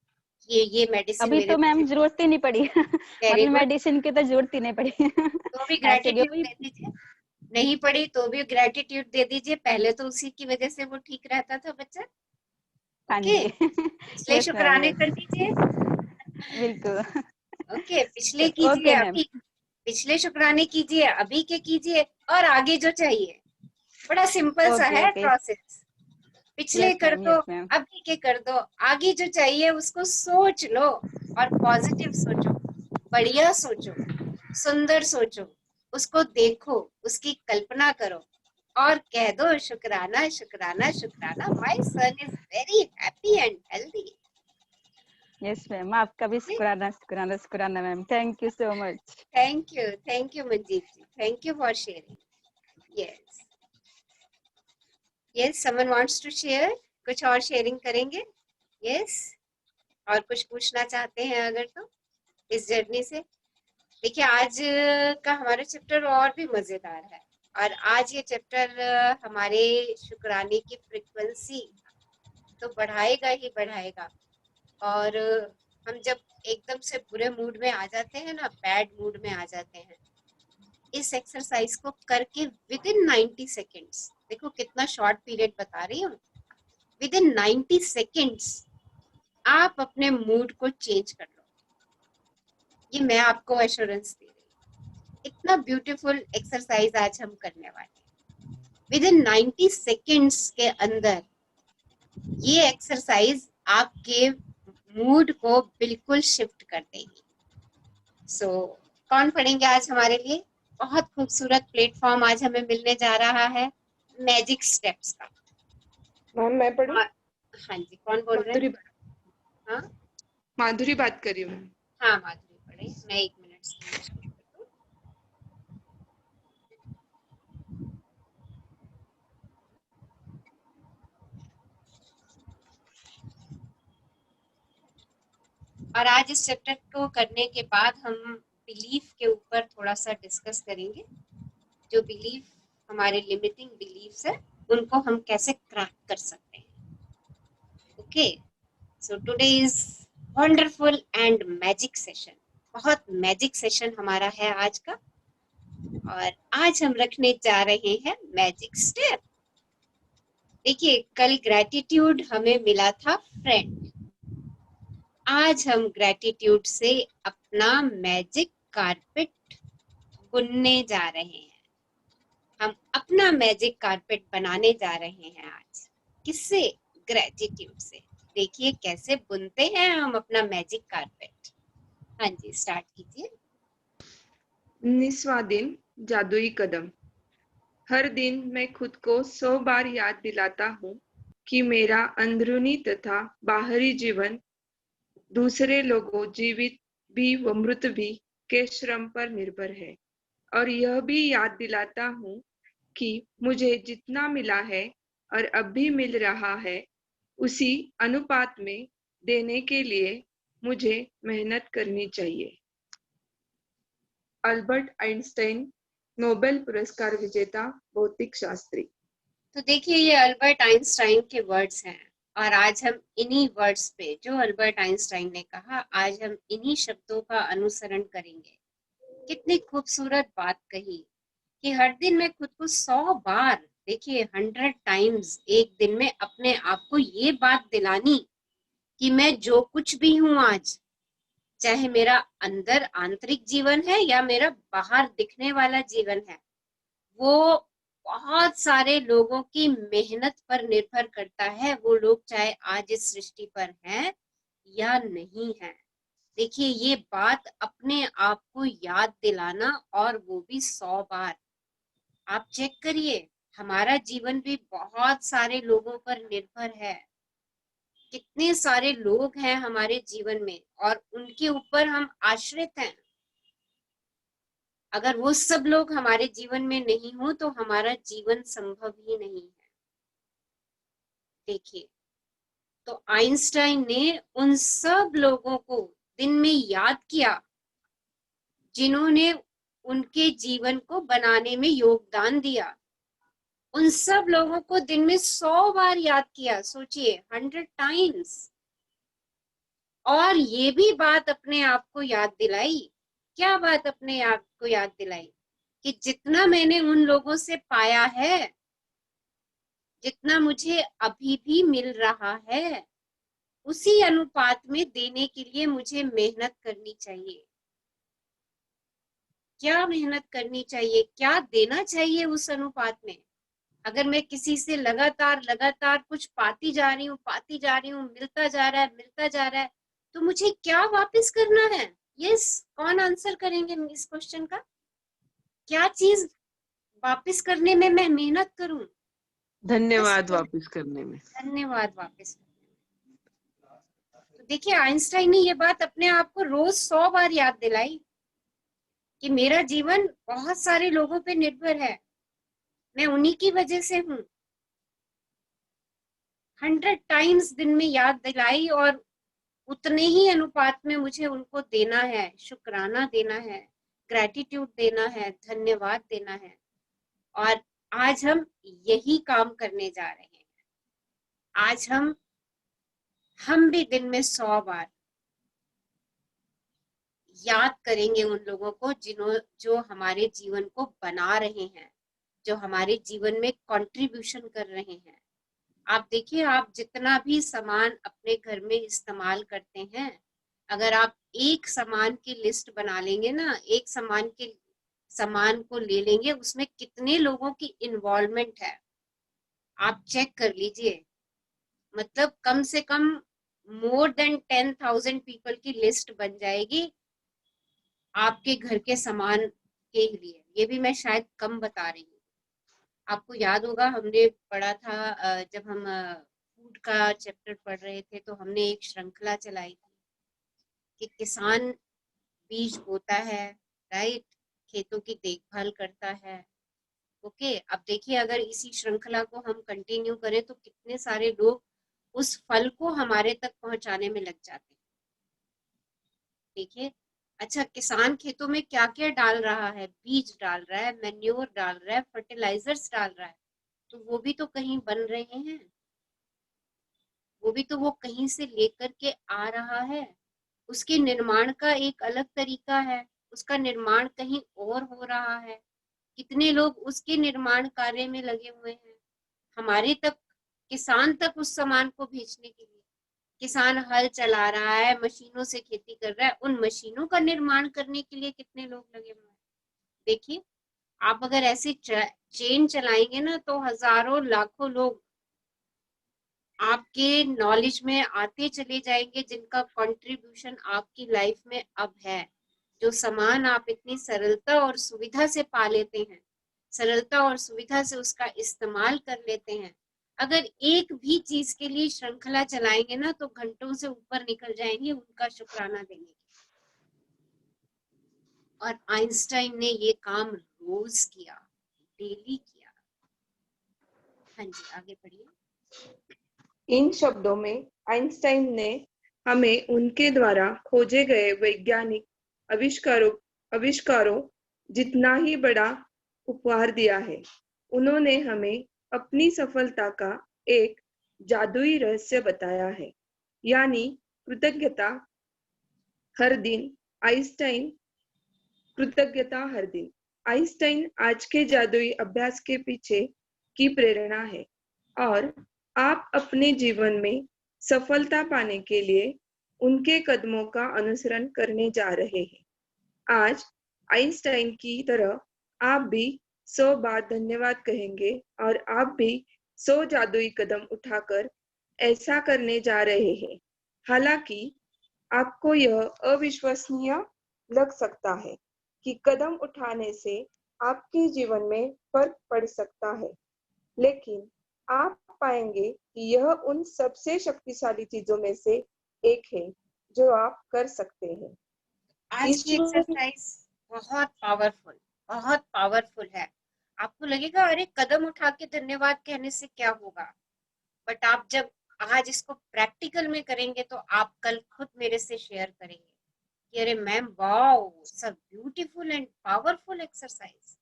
ये मेडिसिन अभी मेरे तो मैम बच्चे जरूरत ही नहीं पड़ी वेरी मतलब गुड, मेडिसिन की तो जरूरत ही नहीं पड़ी तो भी ऐसे भी ग्रेटिट्यूड अभी। दे दीजिए। नहीं पड़ी तो भी ग्रेटिट्यूड दे दीजिए, पहले तो उसी की वजह से वो ठीक रहता था बच्चा, हाँ ओके। जी पिछले यस मैम, शुक्राने कर यस दीजिए, बिल्कुल। ओके। पिछले कीजिए, ओके मैम। अभी पिछले शुक्राने कीजिए, अभी के कीजिए, और आगे जो चाहिए। बड़ा सिंपल सा ओके है ओके। प्रोसेस। पिछले यस कर मैम, दो, यस मैम। अभी के कर दो, आगे जो चाहिए उसको सोच लो। और पॉजिटिव सोचो, बढ़िया सोचो, सुंदर सोचो, उसको देखो, उसकी कल्पना करो, और कह दो शुक्राना शुक्राना शुक्राना, my son is very happy and healthy. Yes ma'am, आपका भी शुक्राना शुक्राना शुक्राना ma'am, thank you so much. Thank you Manjeet ji, thank you for sharing. Yes yes, someone wants to share, कुछ और शेयरिंग करेंगे? यस, और कुछ पूछना चाहते हैं अगर तो इस जर्नी से। देखिए आज का हमारा चैप्टर और भी मजेदार है, और आज ये चैप्टर हमारे शुक्राने की फ्रीक्वेंसी तो बढ़ाएगा ही बढ़ाएगा। और हम जब एकदम से बुरे मूड में आ जाते हैं ना, बैड मूड में आ जाते हैं, इस एक्सरसाइज को करके विद इन 90 सेकेंड्स, देखो कितना शॉर्ट पीरियड बता रही हूँ, विद इन 90 सेकेंड्स आप अपने मूड को चेंज कर लो। ये मैं आपको एश्योरेंस दे रही हूँ। इतना ब्यूटीफुल एक्सरसाइज आज हम करने वाले हैं। विद इन 90 सेकेंड्स के अंदर ये एक्सरसाइज आपके मूड को बिल्कुल शिफ्ट कर देगी। सो कौन पढ़ेंगे आज हमारे लिए? बहुत खूबसूरत प्लेटफॉर्म आज हमें मिलने जा रहा है मैजिक स्टेप्स का। मैम मैं पढ़ूं? हाँ जी, कौन बोल रहे हैं? हाँ माधुरी बात कर रही हूँ। हाँ माधुरी पढ़े, मैं 1 मिनट से और आज इस चैप्टर को करने के बाद हम बिलीफ के ऊपर थोड़ा सा डिस्कस करेंगे। जो बिलीफ हमारे लिमिटिंग बिलीफ्स है उनको हम कैसे क्रैक कर सकते हैं। Okay, so today is wonderful and magic session. बहुत मैजिक सेशन हमारा है आज का, और आज हम रखने जा रहे हैं मैजिक स्टेप। देखिए कल ग्रेटिट्यूड हमें मिला था फ्रेंड, आज हम ग्रेटिट्यूड से अपना मैजिक कारपेट बुनने जा रहे हैं। हम अपना मैजिक कारपेट बनाने जा रहे हैं आज। किससे? ग्रेटिट्यूड से। देखिए कैसे बुनते हैं हम अपना मैजिक कारपेट। हाँ जी, स्टार्ट कीजिए। 19वां दिन, जादुई कदम। हर दिन मैं खुद को 100 बार याद दिलाता हूँ कि मेरा अंदरूनी तथा बाहरी जीवन दूसरे लोगों, जीवित भी व मृत भी, के श्रम पर निर्भर है। और यह भी याद दिलाता हूँ कि मुझे जितना मिला है और अब भी मिल रहा है, उसी अनुपात में देने के लिए मुझे मेहनत करनी चाहिए। अल्बर्ट आइंस्टाइन, नोबेल पुरस्कार विजेता भौतिक शास्त्री। तो देखिए ये अल्बर्ट आइंस्टाइन के वर्ड्स हैं और आज हम इन्हीं वर्ड्स पे, जो अल्बर्ट आइंस्टाइन ने कहा, आज हम इन्हीं शब्दों का अनुसरण करेंगे। कितनी खूबसूरत बात कही कि हर दिन मैं खुद को 100 बार, देखिए 100 टाइम्स एक दिन में अपने आप को ये बात दिलानी कि मैं जो कुछ भी हूं आज, चाहे मेरा अंदर आंतरिक जीवन है या मेरा बाहर दिखने वाला जीवन है, वो बहुत सारे लोगों की मेहनत पर निर्भर करता है। वो लोग चाहे आज इस सृष्टि पर हैं या नहीं है। देखिए ये बात अपने आप को याद दिलाना, और वो भी 100 बार। आप चेक करिए, हमारा जीवन भी बहुत सारे लोगों पर निर्भर है। कितने सारे लोग हैं हमारे जीवन में और उनके ऊपर हम आश्रित हैं। अगर वो सब लोग हमारे जीवन में नहीं हो तो हमारा जीवन संभव ही नहीं है। देखिए, तो आइंस्टाइन ने उन सब लोगों को दिन में याद किया जिन्होंने उनके जीवन को बनाने में योगदान दिया। उन सब लोगों को दिन में 100 बार याद किया। सोचिए, 100 टाइम्स। और ये भी बात अपने आप को याद दिलाई, क्या बात अपने आप को याद दिलाई? कि जितना मैंने उन लोगों से पाया है, जितना मुझे अभी भी मिल रहा है, उसी अनुपात में देने के लिए मुझे मेहनत करनी चाहिए। क्या मेहनत करनी चाहिए, क्या देना चाहिए उस अनुपात में? अगर मैं किसी से लगातार लगातार कुछ पाती जा रही हूँ, मिलता जा रहा है, मिलता जा रहा है, तो मुझे क्या वापस करना है? यस, कौन आंसर करेंगे इस क्वेश्चन का? क्या चीज वापस करने में मैं मेहनत करूं? धन्यवाद वापस करने में। धन्यवाद वापस करने में। तो देखिए, आइंस्टाइन ने ये बात अपने आप को रोज 100 बार याद दिलाई कि मेरा जीवन बहुत सारे लोगों पे निर्भर है, मैं उन्हीं की वजह से हूँ। 100 टाइम्स दिन में याद दिलाई और उतने ही अनुपात में मुझे उनको देना है, शुक्राना देना है, ग्रेटिट्यूड देना है, धन्यवाद देना है। और आज हम यही काम करने जा रहे हैं। आज हम भी दिन में 100 बार याद करेंगे उन लोगों को जो हमारे जीवन को बना रहे हैं, जो हमारे जीवन में कंट्रीब्यूशन कर रहे हैं। आप देखिए, आप जितना भी सामान अपने घर में इस्तेमाल करते हैं, अगर आप एक सामान की लिस्ट बना लेंगे ना, एक सामान को ले लेंगे, उसमें कितने लोगों की इन्वॉल्वमेंट है आप चेक कर लीजिए। मतलब कम से कम मोर देन 10,000 पीपल की लिस्ट बन जाएगी आपके घर के सामान के लिए। ये भी मैं शायद कम बता रही हूँ। आपको याद होगा, हमने पढ़ा था जब हम फूड का चैप्टर पढ़ रहे थे, तो हमने एक श्रृंखला चलाई थी कि किसान बीज बोता है, राइट, खेतों की देखभाल करता है। ओके, अब देखिए, अगर इसी श्रृंखला को हम कंटिन्यू करें तो कितने सारे लोग उस फल को हमारे तक पहुंचाने में लग जाते हैं। देखिए, अच्छा, किसान खेतों में क्या क्या डाल रहा है? बीज डाल रहा है, मैन्योर डाल रहा है, फर्टिलाइजर्स डाल रहा है, तो वो भी तो कहीं बन रहे हैं, वो भी तो वो कहीं से लेकर के आ रहा है। उसके निर्माण का एक अलग तरीका है, उसका निर्माण कहीं और हो रहा है। कितने लोग उसके निर्माण कार्य में लगे हुए हैं, हमारे तक, किसान तक उस सामान को भेजने के लिए। किसान हल चला रहा है, मशीनों से खेती कर रहा है, उन मशीनों का निर्माण करने के लिए कितने लोग लगे हुए हैं। देखिए, आप अगर ऐसी चेन चलाएंगे ना, तो हजारों लाखों लोग आपके नॉलेज में आते चले जाएंगे, जिनका कंट्रीब्यूशन आपकी लाइफ में अब है। जो सामान आप इतनी सरलता और सुविधा से पा लेते हैं, सरलता और सुविधा से उसका इस्तेमाल कर लेते हैं, अगर एक भी चीज के लिए श्रृंखला चलाएंगे ना तो घंटों से ऊपर निकल जाएंगे उनका शुक्राना देने के। और आइंस्टाइन ने ये काम रोज किया, डेली किया। हाँ जी, आगे बढ़िए। इन शब्दों में आइंस्टाइन ने हमें उनके द्वारा खोजे गए वैज्ञानिक आविष्कारों जितना ही बड़ा उपहार दिया है। उन्होंने हमें अपनी सफलता का एक जादुई रहस्य बताया है, यानी कृतज्ञता हर दिन। कृतज्ञता हर दिन आइंस्टाइन आज के जादुई अभ्यास के पीछे की प्रेरणा है, और आप अपने जीवन में सफलता पाने के लिए उनके कदमों का अनुसरण करने जा रहे हैं। आज आइंस्टाइन की तरह आप भी 100 बार धन्यवाद कहेंगे, और आप भी 100 जादुई कदम उठाकर ऐसा करने जा रहे हैं। हालांकि आपको यह अविश्वसनीय लग सकता है कि कदम उठाने से आपके जीवन में फर्क पड़ सकता है, लेकिन आप पाएंगे कि यह उन सबसे शक्तिशाली चीजों में से एक है जो आप कर सकते हैं। आज की एक्सरसाइज बहुत पावरफुल है। आपको लगेगा अरे कदम उठा के धन्यवाद कहने से क्या होगा, बट आप जब आज इसको प्रैक्टिकल में करेंगे तो आप कल खुद मेरे से शेयर करेंगे कि अरे मैम वाओ, सब ब्यूटीफुल एंड पावरफुल एक्सरसाइज।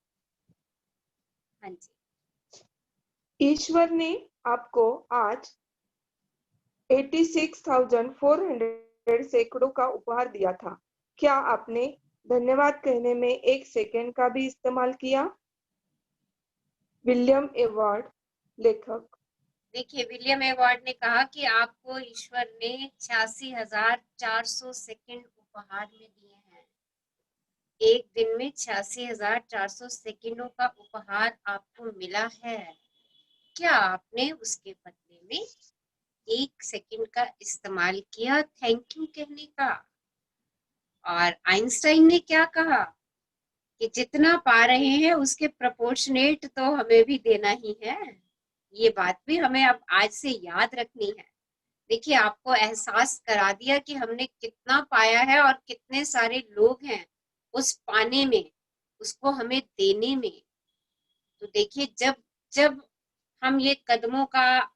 हाँ जी। ईश्वर ने आपको आज 86,400 सैकड़ों का उपहार दिया था। क्या आपने धन्यवाद कहने में 1 सेकंड का भी इस्तेमाल किया? विलियम एवार्ड लेखक। देखिए, विलियम एवार्ड ने कहा कि आपको ईश्वर ने 86,400 सेकंड उपहार में दिए हैं। एक दिन में 86,400 सेकंडों का उपहार आपको मिला है। क्या आपने उसके बदले में 1 सेकंड का इस्तेमाल किया थैंक यू कहने का? और आइंस्टाइन ने क्या कहा कि जितना पा रहे हैं उसके प्रोपोर्शनेट तो हमें भी देना ही है। ये बात भी हमें अब आज से याद रखनी है। देखिए, आपको एहसास करा दिया कि हमने कितना पाया है और कितने सारे लोग हैं उस पाने में, उसको हमें देने में। तो देखिए, जब जब हम ये कदमों का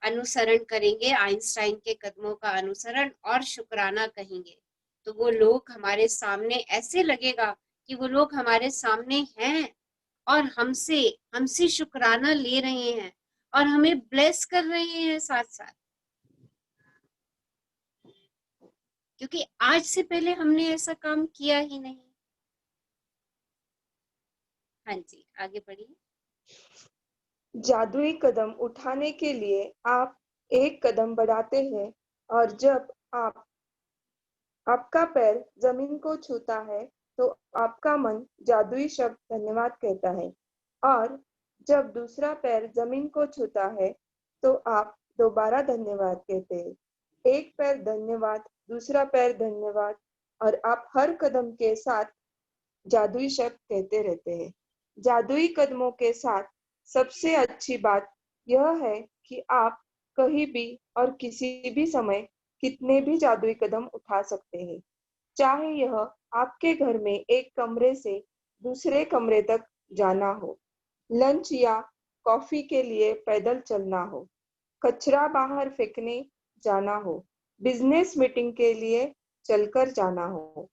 अनुसरण करेंगे, आइंस्टाइन के कदमों का अनुसरण और शुक्राना कहेंगे, तो वो लोग हमारे सामने ऐसे लगेगा कि वो लोग हमारे सामने हैं और हमसे हमसे शुक्राना ले रहे हैं और हमें ब्लेस कर रहे हैं साथ साथ, क्योंकि आज से पहले हमने ऐसा काम किया ही नहीं। हाँ जी, आगे बढ़िए। जादुई कदम उठाने के लिए आप एक कदम बढ़ाते हैं, और जब आपका पैर जमीन को छूता है तो आपका मन जादुई शब्द धन्यवाद कहता है, और जब दूसरा पैर जमीन को छूता है तो आप दोबारा धन्यवाद कहते हैं। एक पैर धन्यवाद, दूसरा पैर धन्यवाद, और आप हर कदम के साथ जादुई शब्द कहते रहते हैं। जादुई कदमों के साथ सबसे अच्छी बात यह है कि आप कहीं भी और किसी भी समय कितने भी जादुई कदम उठा सकते हैं, चाहे यह आपके घर में एक कमरे से दूसरे कमरे तक जाना हो, लंच या कॉफी के लिए पैदल चलना हो, कचरा बाहर फेंकने जाना हो, बिजनेस मीटिंग के लिए चलकर जाना हो,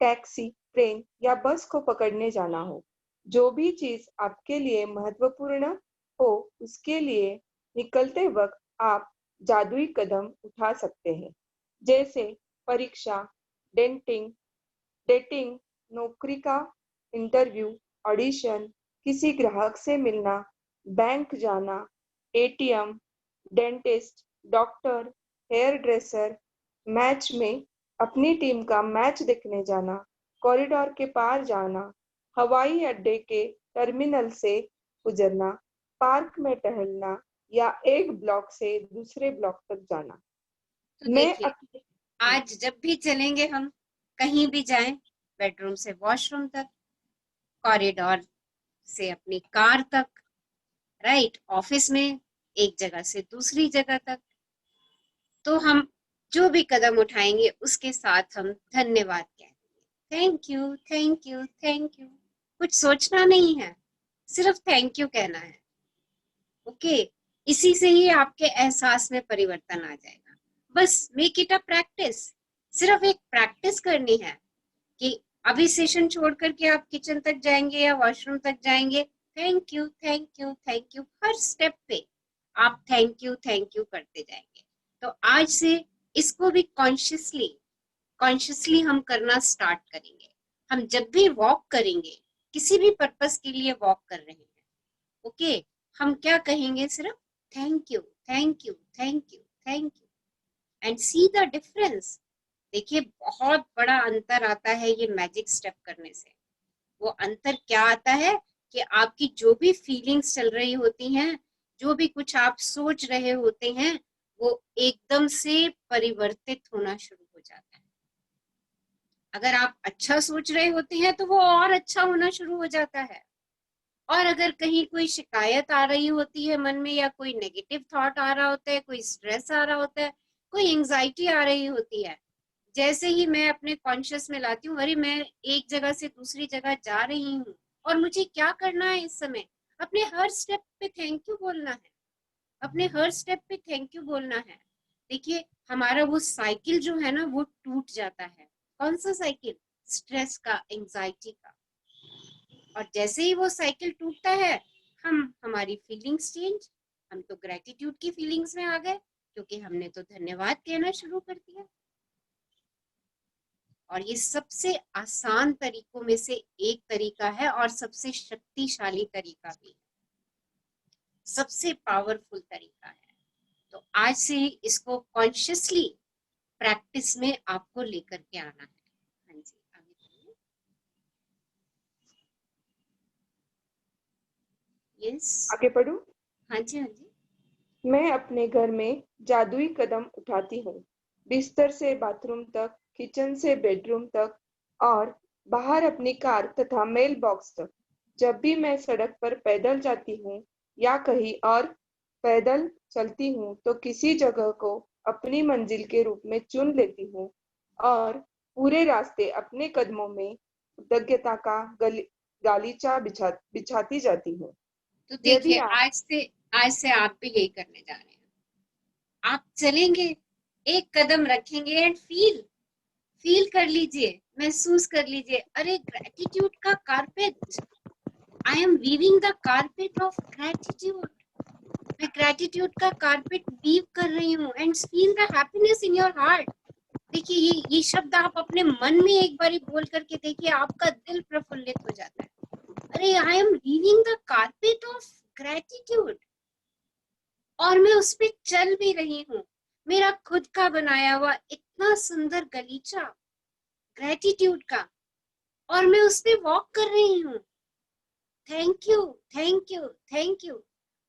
टैक्सी, ट्रेन या बस को पकड़ने जाना हो। जो भी चीज आपके लिए महत्वपूर्ण हो उसके लिए निकलते वक्त आप जादुई कदम उठा सकते हैं, जैसे परीक्षा, डेटिंग, नौकरी का इंटरव्यू, ऑडिशन, किसी ग्राहक से मिलना, बैंक जाना, ATM, dentist, doctor, hair dresser, match में अपनी टीम का मैच देखने जाना, कॉरिडोर के पार जाना, हवाई अड्डे के टर्मिनल से गुजरना, पार्क में टहलना, या एक ब्लॉक से दूसरे ब्लॉक तक जाना। तो देखिए, आज जब भी चलेंगे, हम कहीं भी जाएं, बेडरूम से वॉशरूम तक, कॉरिडोर से अपनी कार तक, राइट, ऑफिस में एक जगह से दूसरी जगह तक। तो हम जो भी कदम उठाएंगे उसके साथ हम धन्यवाद कहेंगे, thank you thank you thank you. कुछ सोचना नहीं है, सिर्फ थैंक यू कहना है। ओके, इसी से ही आपके एहसास में परिवर्तन आ जाएगा। बस मेक इट अ प्रैक्टिस, सिर्फ एक प्रैक्टिस करनी है कि अभी सेशन छोड़ करके आप किचन तक जाएंगे या वॉशरूम तक जाएंगे, thank you thank you thank you, her step पे आप थैंक यू करते जाएंगे। तो आज से इसको भी कॉन्शियसली हम करना स्टार्ट करेंगे। हम जब भी वॉक करेंगे, किसी भी पर्पस के लिए वॉक कर रहे हैं, ओके, हम क्या कहेंगे, सिर्फ thank you thank you thank you thank you, and see the difference. देखिए बहुत बड़ा अंतर आता है ये मैजिक स्टेप करने से। वो अंतर क्या आता है कि आपकी जो भी फीलिंग्स चल रही होती हैं, जो भी कुछ आप सोच रहे होते हैं, वो एकदम से परिवर्तित होना शुरू हो जाता है। अगर आप अच्छा सोच रहे होते हैं तो वो और अच्छा होना शुरू हो जाता है। और अगर कहीं कोई शिकायत आ रही होती है मन में, या कोई नेगेटिव थॉट आ रहा होता है, कोई स्ट्रेस आ रहा होता है, कोई एंजाइटी आ रही होती है, जैसे ही मैं अपने कॉन्शियस में लाती हूँ, अरे मैं एक जगह से दूसरी जगह जा रही हूँ और मुझे क्या करना है इस समय, अपने हर स्टेप पे थैंक यू बोलना है, अपने हर स्टेप पे थैंक यू बोलना है। देखिए हमारा वो साइकिल जो है ना वो टूट जाता है। कौन सा साइकिल? स्ट्रेस का, एंजाइटी का। और जैसे ही वो साइकिल टूटता है, हमारी फीलिंग्स चेंज, हम तो ग्रेटिट्यूड की फीलिंग्स में आ गए, क्योंकि हमने तो धन्यवाद कहना शुरू कर दिया। और ये सबसे आसान तरीकों में से एक तरीका है और सबसे शक्तिशाली तरीका भी है, सबसे पावरफुल तरीका है। तो आज से ही इसको कॉन्शियसली प्रैक्टिस में आपको लेकर के आना है। हाँ जी, आगे बढ़िए। यस, आगे पढ़ूं? हाँ जी हाँ जी। मैं अपने घर में जादुई कदम उठाती हूँ, बिस्तर से बाथरूम तक, किचन से बेडरूम तक और बाहर अपनी कार तथा मेल बॉक्स तक। जब भी मैं सड़क पर पैदल जाती हूँ या कहीं और पैदल चलती हूँ तो किसी जगह को अपनी मंजिल के रूप में चुन लेती हूँ और पूरे रास्ते अपने कदमों में कृतज्ञता का गालीचा बिछाती जाती हूँ। तो यदि देखिए आप आज से आप भी यही करने जा रहे हैं। आप चलेंगे, एक कदम रखेंगे एंड फील कर लीजिए, महसूस कर लीजिए, अरे ग्रेटिट्यूड का carpet, I am weaving the carpet of gratitude. मैं ग्रेटिट्यूड का कारपेट वीव कर रही हूँ, and feel the happiness in your heart. देखिए ये शब्द आप अपने मन में एक बारी बोल करके देखिए, आपका दिल प्रफुल्लित हो जाता है। अरे I am weaving the carpet of gratitude, और मैं उस पे चल भी रही हूँ। मेरा खुद का बनाया हुआ इतना सुंदर गलीचा ग्रेटिट्यूड का, और मैं उस पे वॉक कर रही हूँ। Thank you thank you thank you.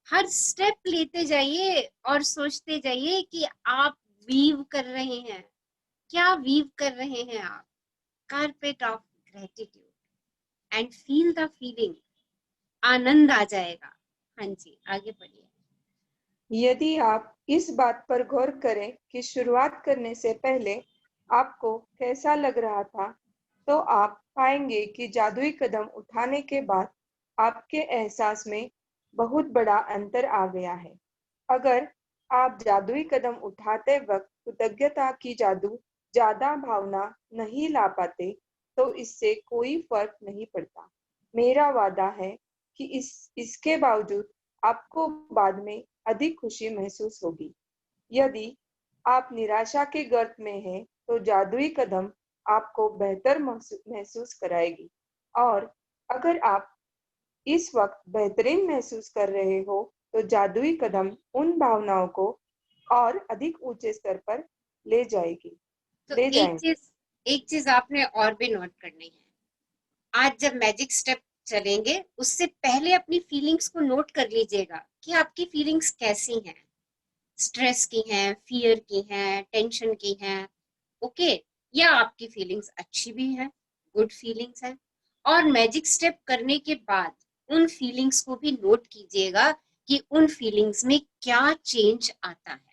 Her step लेते जाइए और सोचते जाइए कि आप वीव कर रहे हैं। क्या वीव कर रहे हैं आप? Carpet of gratitude, and feel the feeling. आनंद आ जाएगा। हाँ जी, आगे बढ़िए। यदि आप इस बात पर गौर करें कि शुरुआत करने से पहले आपको कैसा लग रहा था, तो आप पाएंगे कि जादुई कदम उठाने के बाद आपके एहसास में बहुत बड़ा अंतर आ गया है। अगर आप जादुई कदम उठाते वक्त कृतज्ञता की ज्यादा भावना नहीं ला पाते, तो इससे कोई फर्क नहीं पड़ता। मेरा वादा है कि इसके बावजूद आपको बाद में अधिक खुशी महसूस होगी। यदि आप निराशा के गर्त में हैं, तो जादुई कदम आपको बेहतर महसूस कराएगी। और अगर आप इस वक्त बेहतरीन महसूस कर रहे हो, तो जादुई कदम उन भावनाओं को और अधिक ऊंचे स्तर पर ले जाएगी तो ले जाएंगे। एक चीज आपने और भी नोट करनी है। आज जब मैजिक स्टेप चलेंगे, उससे पहले अपनी फीलिंग्स को नोट कर लीजिएगा कि आपकी फीलिंग्स कैसी हैं। स्ट्रेस की हैं, फियर की हैं, टेंशन की हैं, ओके, या आपकी फीलिंग्स अच्छी भी हैं, गुड फीलिंग्स हैं, और मैजिक स्टेप करने के बाद उन फीलिंग्स को भी नोट कीजिएगा कि उन फीलिंग्स में क्या चेंज आता है।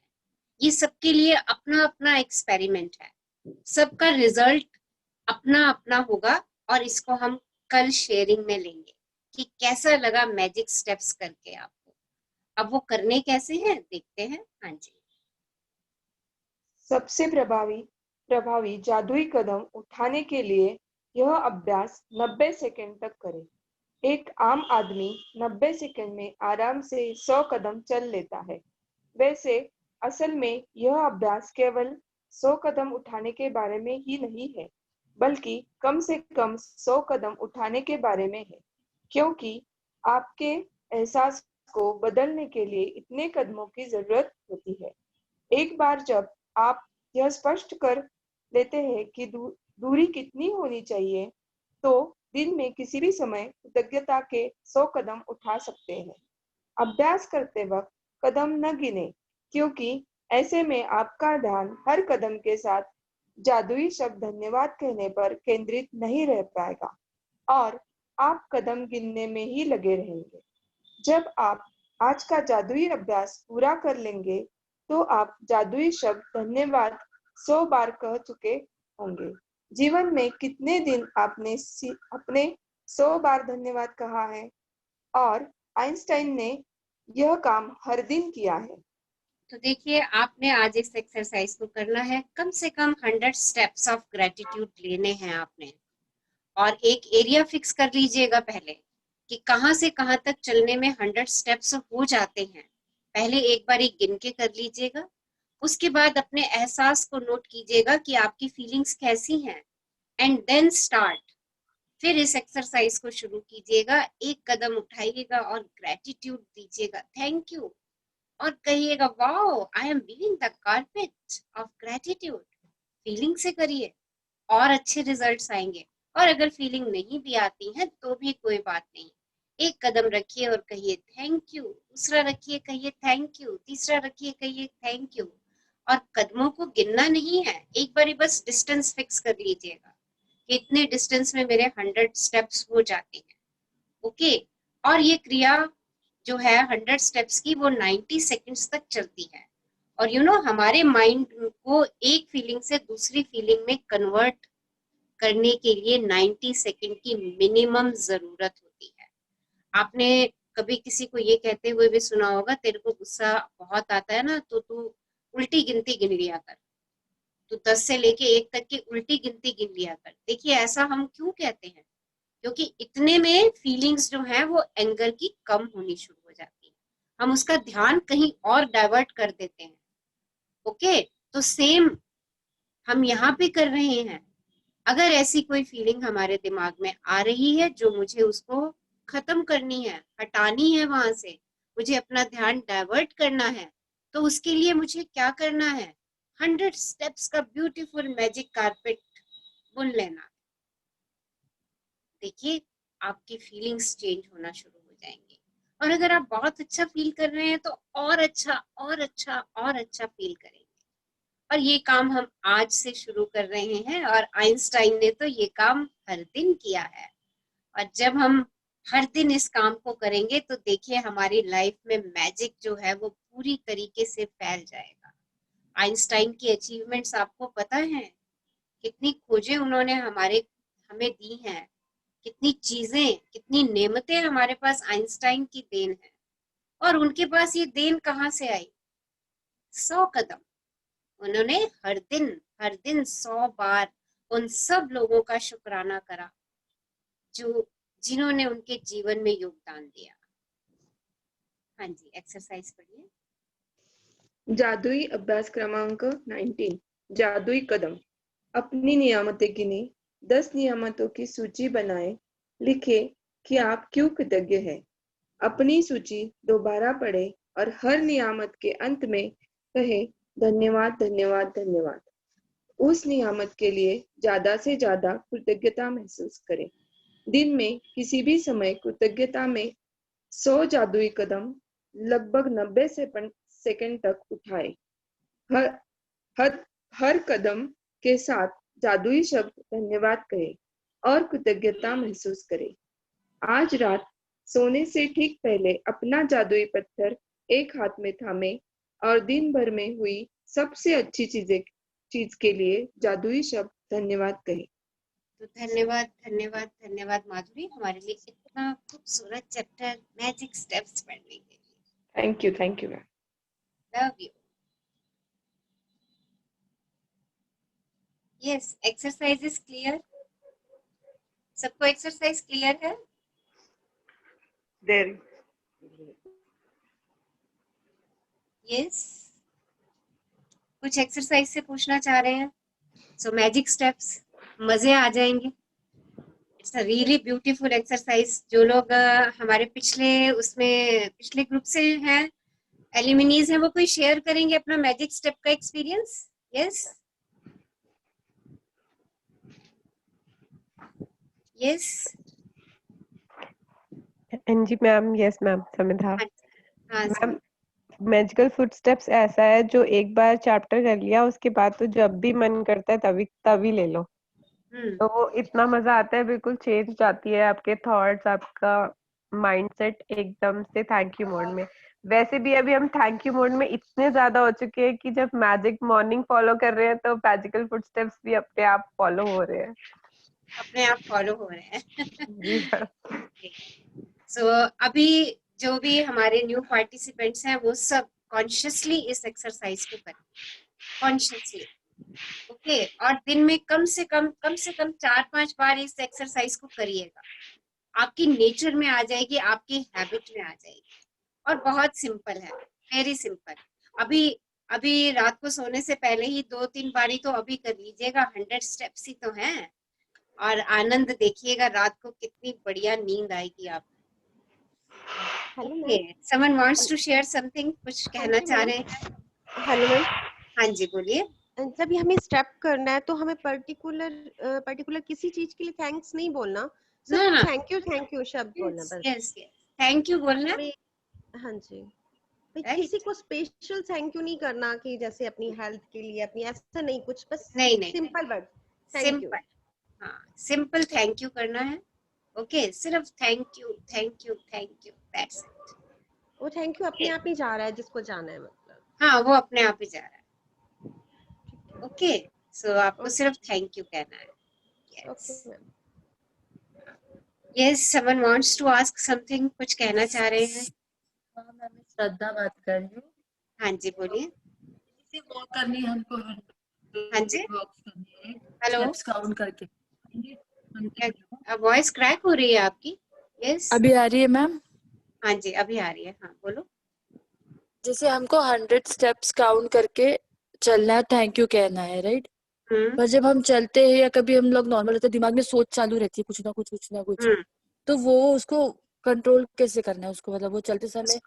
ये सबके लिए अपना अपना एक्सपेरिमेंट है, सबका रिजल्ट अपना अपना होगा, और इसको हम कल शेयरिंग में लेंगे कि कैसा लगा मैजिक स्टेप्स करके आपको। अब वो करने कैसे हैं देखते हैं। हाँ जी। सबसे प्रभावी जादुई कदम उठाने के लिए यह अभ्यास 90 सेकंड तक करें। एक आम आदमी 90 सेकंड में आराम से 100 कदम चल लेता है। वैसे असल में यह अभ्यास केवल 100 कदम उठाने के बारे में ही नहीं है, बल्कि कम से कम 100 कदम उठाने के बारे में है, क्योंकि आपके एहसास को बदलने के लिए इतने कदमों की जरूरत होती है। एक बार जब आप यह स्पष्ट कर लेते हैं कि दूरी कितनी होनी चाहिए, तो दिन में किसी भी समय कृतज्ञता के 100 कदम उठा सकते हैं। अभ्यास करते वक्त कदम न गिने, क्योंकि ऐसे में आपका ध्यान हर कदम के साथ जादुई शब्द धन्यवाद कहने पर केंद्रित नहीं रह पाएगा और आप कदम गिनने में ही लगे रहेंगे। जब आप आज का जादुई अभ्यास पूरा कर लेंगे, तो आप जादुई शब्द धन्यवाद 100 बार कह चुके होंगे। जीवन में कितने दिन आपने अपने 100 बार धन्यवाद कहा है? और आइंस्टाइन ने यह काम हर दिन किया है। तो देखिए, आपने आज इस एक्सरसाइज को करना है, कम से कम 100 स्टेप्स ऑफ ग्रेटिट्यूड लेने हैं आपने, और एक एरिया फिक्स कर लीजिएगा पहले कि कहाँ से कहाँ तक चलने में 100 स्टेप्स हो जाते हैं। पहले एक बार गिन के कर लीजिएगा, उसके बाद अपने एहसास को नोट कीजिएगा कि आपकी फीलिंग्स कैसी हैं, एंड देन स्टार्ट। फिर इस एक्सरसाइज को शुरू कीजिएगा, एक कदम उठाइएगा और ग्रेटिट्यूड दीजिएगा, थैंक यू, और कहिएगा wow I am weaving the carpet of gratitude. Feeling से करिए और अच्छे रिजल्ट्स आएंगे। और अगर फीलिंग नहीं भी आती है तो भी कोई बात नहीं, एक कदम रखिए और कहिए थैंक यू, दूसरा रखिए कहिए थैंक यू, तीसरा रखिए कहिए थैंक यू। और कदमों को गिनना नहीं है, एक बारी बस डिस्टेंस फिक्स कर लीजिएगा कि इतने डिस्टेंस में मेरे 100 स्टेप्स हो जाते हैं। ओके, और ये क्रिया जो है 100 स्टेप्स की, वो 90 सेकंड्स तक चलती है। और हमारे माइंड को एक फीलिंग से दूसरी फीलिंग में कन्वर्ट करने के लिए 90 सेकंड की मिनिमम जरूरत होती है। आपने कभी किसी को ये कहते हुए भी सुना होगा, तेरे को गुस्सा बहुत आता है ना, तो तू उल्टी गिनती गिन लिया कर, तो 10 से लेके 1 तक की उल्टी गिनती गिन लिया कर। देखिए, ऐसा हम क्यों कहते हैं? क्योंकि इतने में फीलिंग्स जो है वो एंगर की कम होनी शुरू हो जाती है, हम उसका ध्यान कहीं और डाइवर्ट कर देते हैं। ओके, तो सेम हम यहाँ पे कर रहे हैं। अगर ऐसी कोई फीलिंग हमारे दिमाग में आ रही है जो मुझे उसको खत्म करनी है, हटानी है, वहां से मुझे अपना ध्यान डाइवर्ट करना है, तो उसके लिए मुझे क्या करना है? 100 स्टेप्स का ब्यूटीफुल मैजिक कारपेट बुन लेना। देखिए, आपकी फीलिंग्स चेंज होना शुरू हो जाएंगी, और अगर आप बहुत अच्छा फील कर रहे हैं तो और अच्छा और अच्छा और अच्छा फील करेंगे। और ये काम हम आज से शुरू कर रहे हैं, और आइंस्टाइन ने तो ये काम हर दिन किया है। और जब हम हर दिन इस काम को करेंगे तो देखिए हमारी लाइफ में मैजिक जो है वो पूरी तरीके से फैल जाएगा। आइंस्टाइन की अचीवमेंट्स आपको पता है, कितनी खोजें उन्होंने हमें दी हैं, कितनी चीजें, कितनी नेमतें हमारे पास आइंस्टाइन की देन है। और उनके पास ये देन कहाँ से आई? 100 कदम। उन्होंने हर दिन 100 बार उन सब लोगों का शुक्राना करा जिन्होंने उनके जीवन में योगदान दिया। हाँ जी, एक्सरसाइज करिए। जादुई अभ्यास क्रमांक 19, जादुई कदम। अपनी नियामतें गिने, 10 नियामतों की सूची बनाएं, लिखे कि आप क्यों कृतज्ञ हैं। अपनी सूची दोबारा पढ़ें और हर नियामत के अंत में कहे धन्यवाद धन्यवाद धन्यवाद। उस नियामत के लिए ज्यादा से ज्यादा कृतज्ञता महसूस करें। दिन में किसी भी समय कृतज्ञता में 100 जादुई कदम लगभग 90 सेकंड तक उठाए। हर कदम के साथ जादुई शब्द धन्यवाद कहे। और कृतज्ञता महसूस करें। आज रात सोने से ठीक पहले अपना जादुई पत्थर एक हाथ में थामे और दिन भर में हुई सबसे अच्छी चीज के लिए जादुई शब्द धन्यवाद कहें। तो धन्यवाद धन्यवाद धन्यवाद माधुरी, हमारे लिए इतना खूबसूरत चैप्टर मैजिक स्टेप्स पढ़ने के लिए। Thank you ma'am. Love you. Yes, exercise is clear. सबको एक्सरसाइज क्लियर है? देर यस, कुछ एक्सरसाइज से पूछना चाह रहे हैं? सो मैजिक स्टेप्स, मजे आ जाएंगे। It's a really beautiful exercise. जो लोग हमारे पिछले ग्रुप से हैं, एलिमिनीज हैं, वो कोई शेयर करेंगे अपना मैजिक स्टेप का एक्सपीरियंस? Yes yes. जी मैम, यस मैम, समिधा हाँ मैम। मैजिकल फुटस्टेप्स ऐसा है जो एक बार चैप्टर कर लिया उसके बाद तो जब भी मन करता है तभी ले लो। तो वो इतना मजा आता है, बिल्कुल चेंज जाती है आपके थॉट्स, आपका माइंडसेट एकदम से थैंक यू मोड में। वैसे भी अभी हम थैंक यू मोड में इतने ज्यादा हो चुके हैं कि जब मैजिक मॉर्निंग फॉलो कर रहे हैं तो मैजिकल फुटस्टेप्स भी अपने आप फॉलो हो रहे हैं। अपने आप फॉलो हो रहे हैं। जी सो अभी जो भी हमारे न्यू पार्टिसिपेंट्स हैं वो सब कॉन्शियसली इस एक्सरसाइज को करें, कॉन्शियसली। ओके, और दिन में कम से कम 4-5 बार इस एक्सरसाइज को करिएगा। आपकी नेचर में आ जाएगी, आपकी हैबिट में आ जाएगी। और बहुत सिंपल है, वेरी सिंपल। अभी अभी रात को सोने से पहले ही 2-3 बारी तो अभी कर लीजिएगा। 100 स्टेप्स ही तो हैं। और आनंद देखिएगा रात को कितनी बढ़िया नींद आएगी आपको। Okay, someone wants to share something, कुछ कहना चाह रहे हैं? Hello ma'am. हाँ जी, बोलिए। जब भी हमें स्टेप करना है तो हमें पर्टिकुलर किसी चीज के लिए थैंक्स नहीं बोलना, ना सिर्फ ना, थैंक यू शब्द बोलना बस। यस यस, थैंक यू बोलना। हाँ जी, भाई Right? किसी को स्पेशल थैंक यू नहीं करना कि जैसे अपनी हेल्थ के लिए, अपनी ऐसा नहीं कुछ, बस नहीं, simple word thank you. Simple, हाँ, सिंपल थैंक यू करना है। ओके, सिर्फ thank you thank you thank you, that's it. वो थैंक यू अपने आप ही जा रहा है जिसको जाना है, मतलब। हाँ, वो अपने आप ही जा रहा है। ओके, सो आपको सिर्फ थैंक यू कहना है। Okay ma'am. Yes, someone wants to ask something, कुछ कहना चाह रहे हैं? मैं श्रद्धा बात कर रही हूँ। हाँ जी, बोलिए। वॉक करनी है हमको, हाँ जी, वॉक्स करनी है, हेलो, स्टेप्स काउंट करके। वॉइस क्रैक हो रही है आपकी। यस, अभी आ रही है मैम? हाँ जी, अभी आ रही है। हाँ, बोलो। जैसे हमको 100 स्टेप्स काउंट करके चलना है, थैंक यू कहना है, राइट? पर जब हम चलते हैं या कभी हम लोग नॉर्मल रहते, दिमाग में सोच चालू रहती है कुछ ना कुछ, तो वो उसको कंट्रोल कैसे करना है उसको, मतलब वो चलते समय?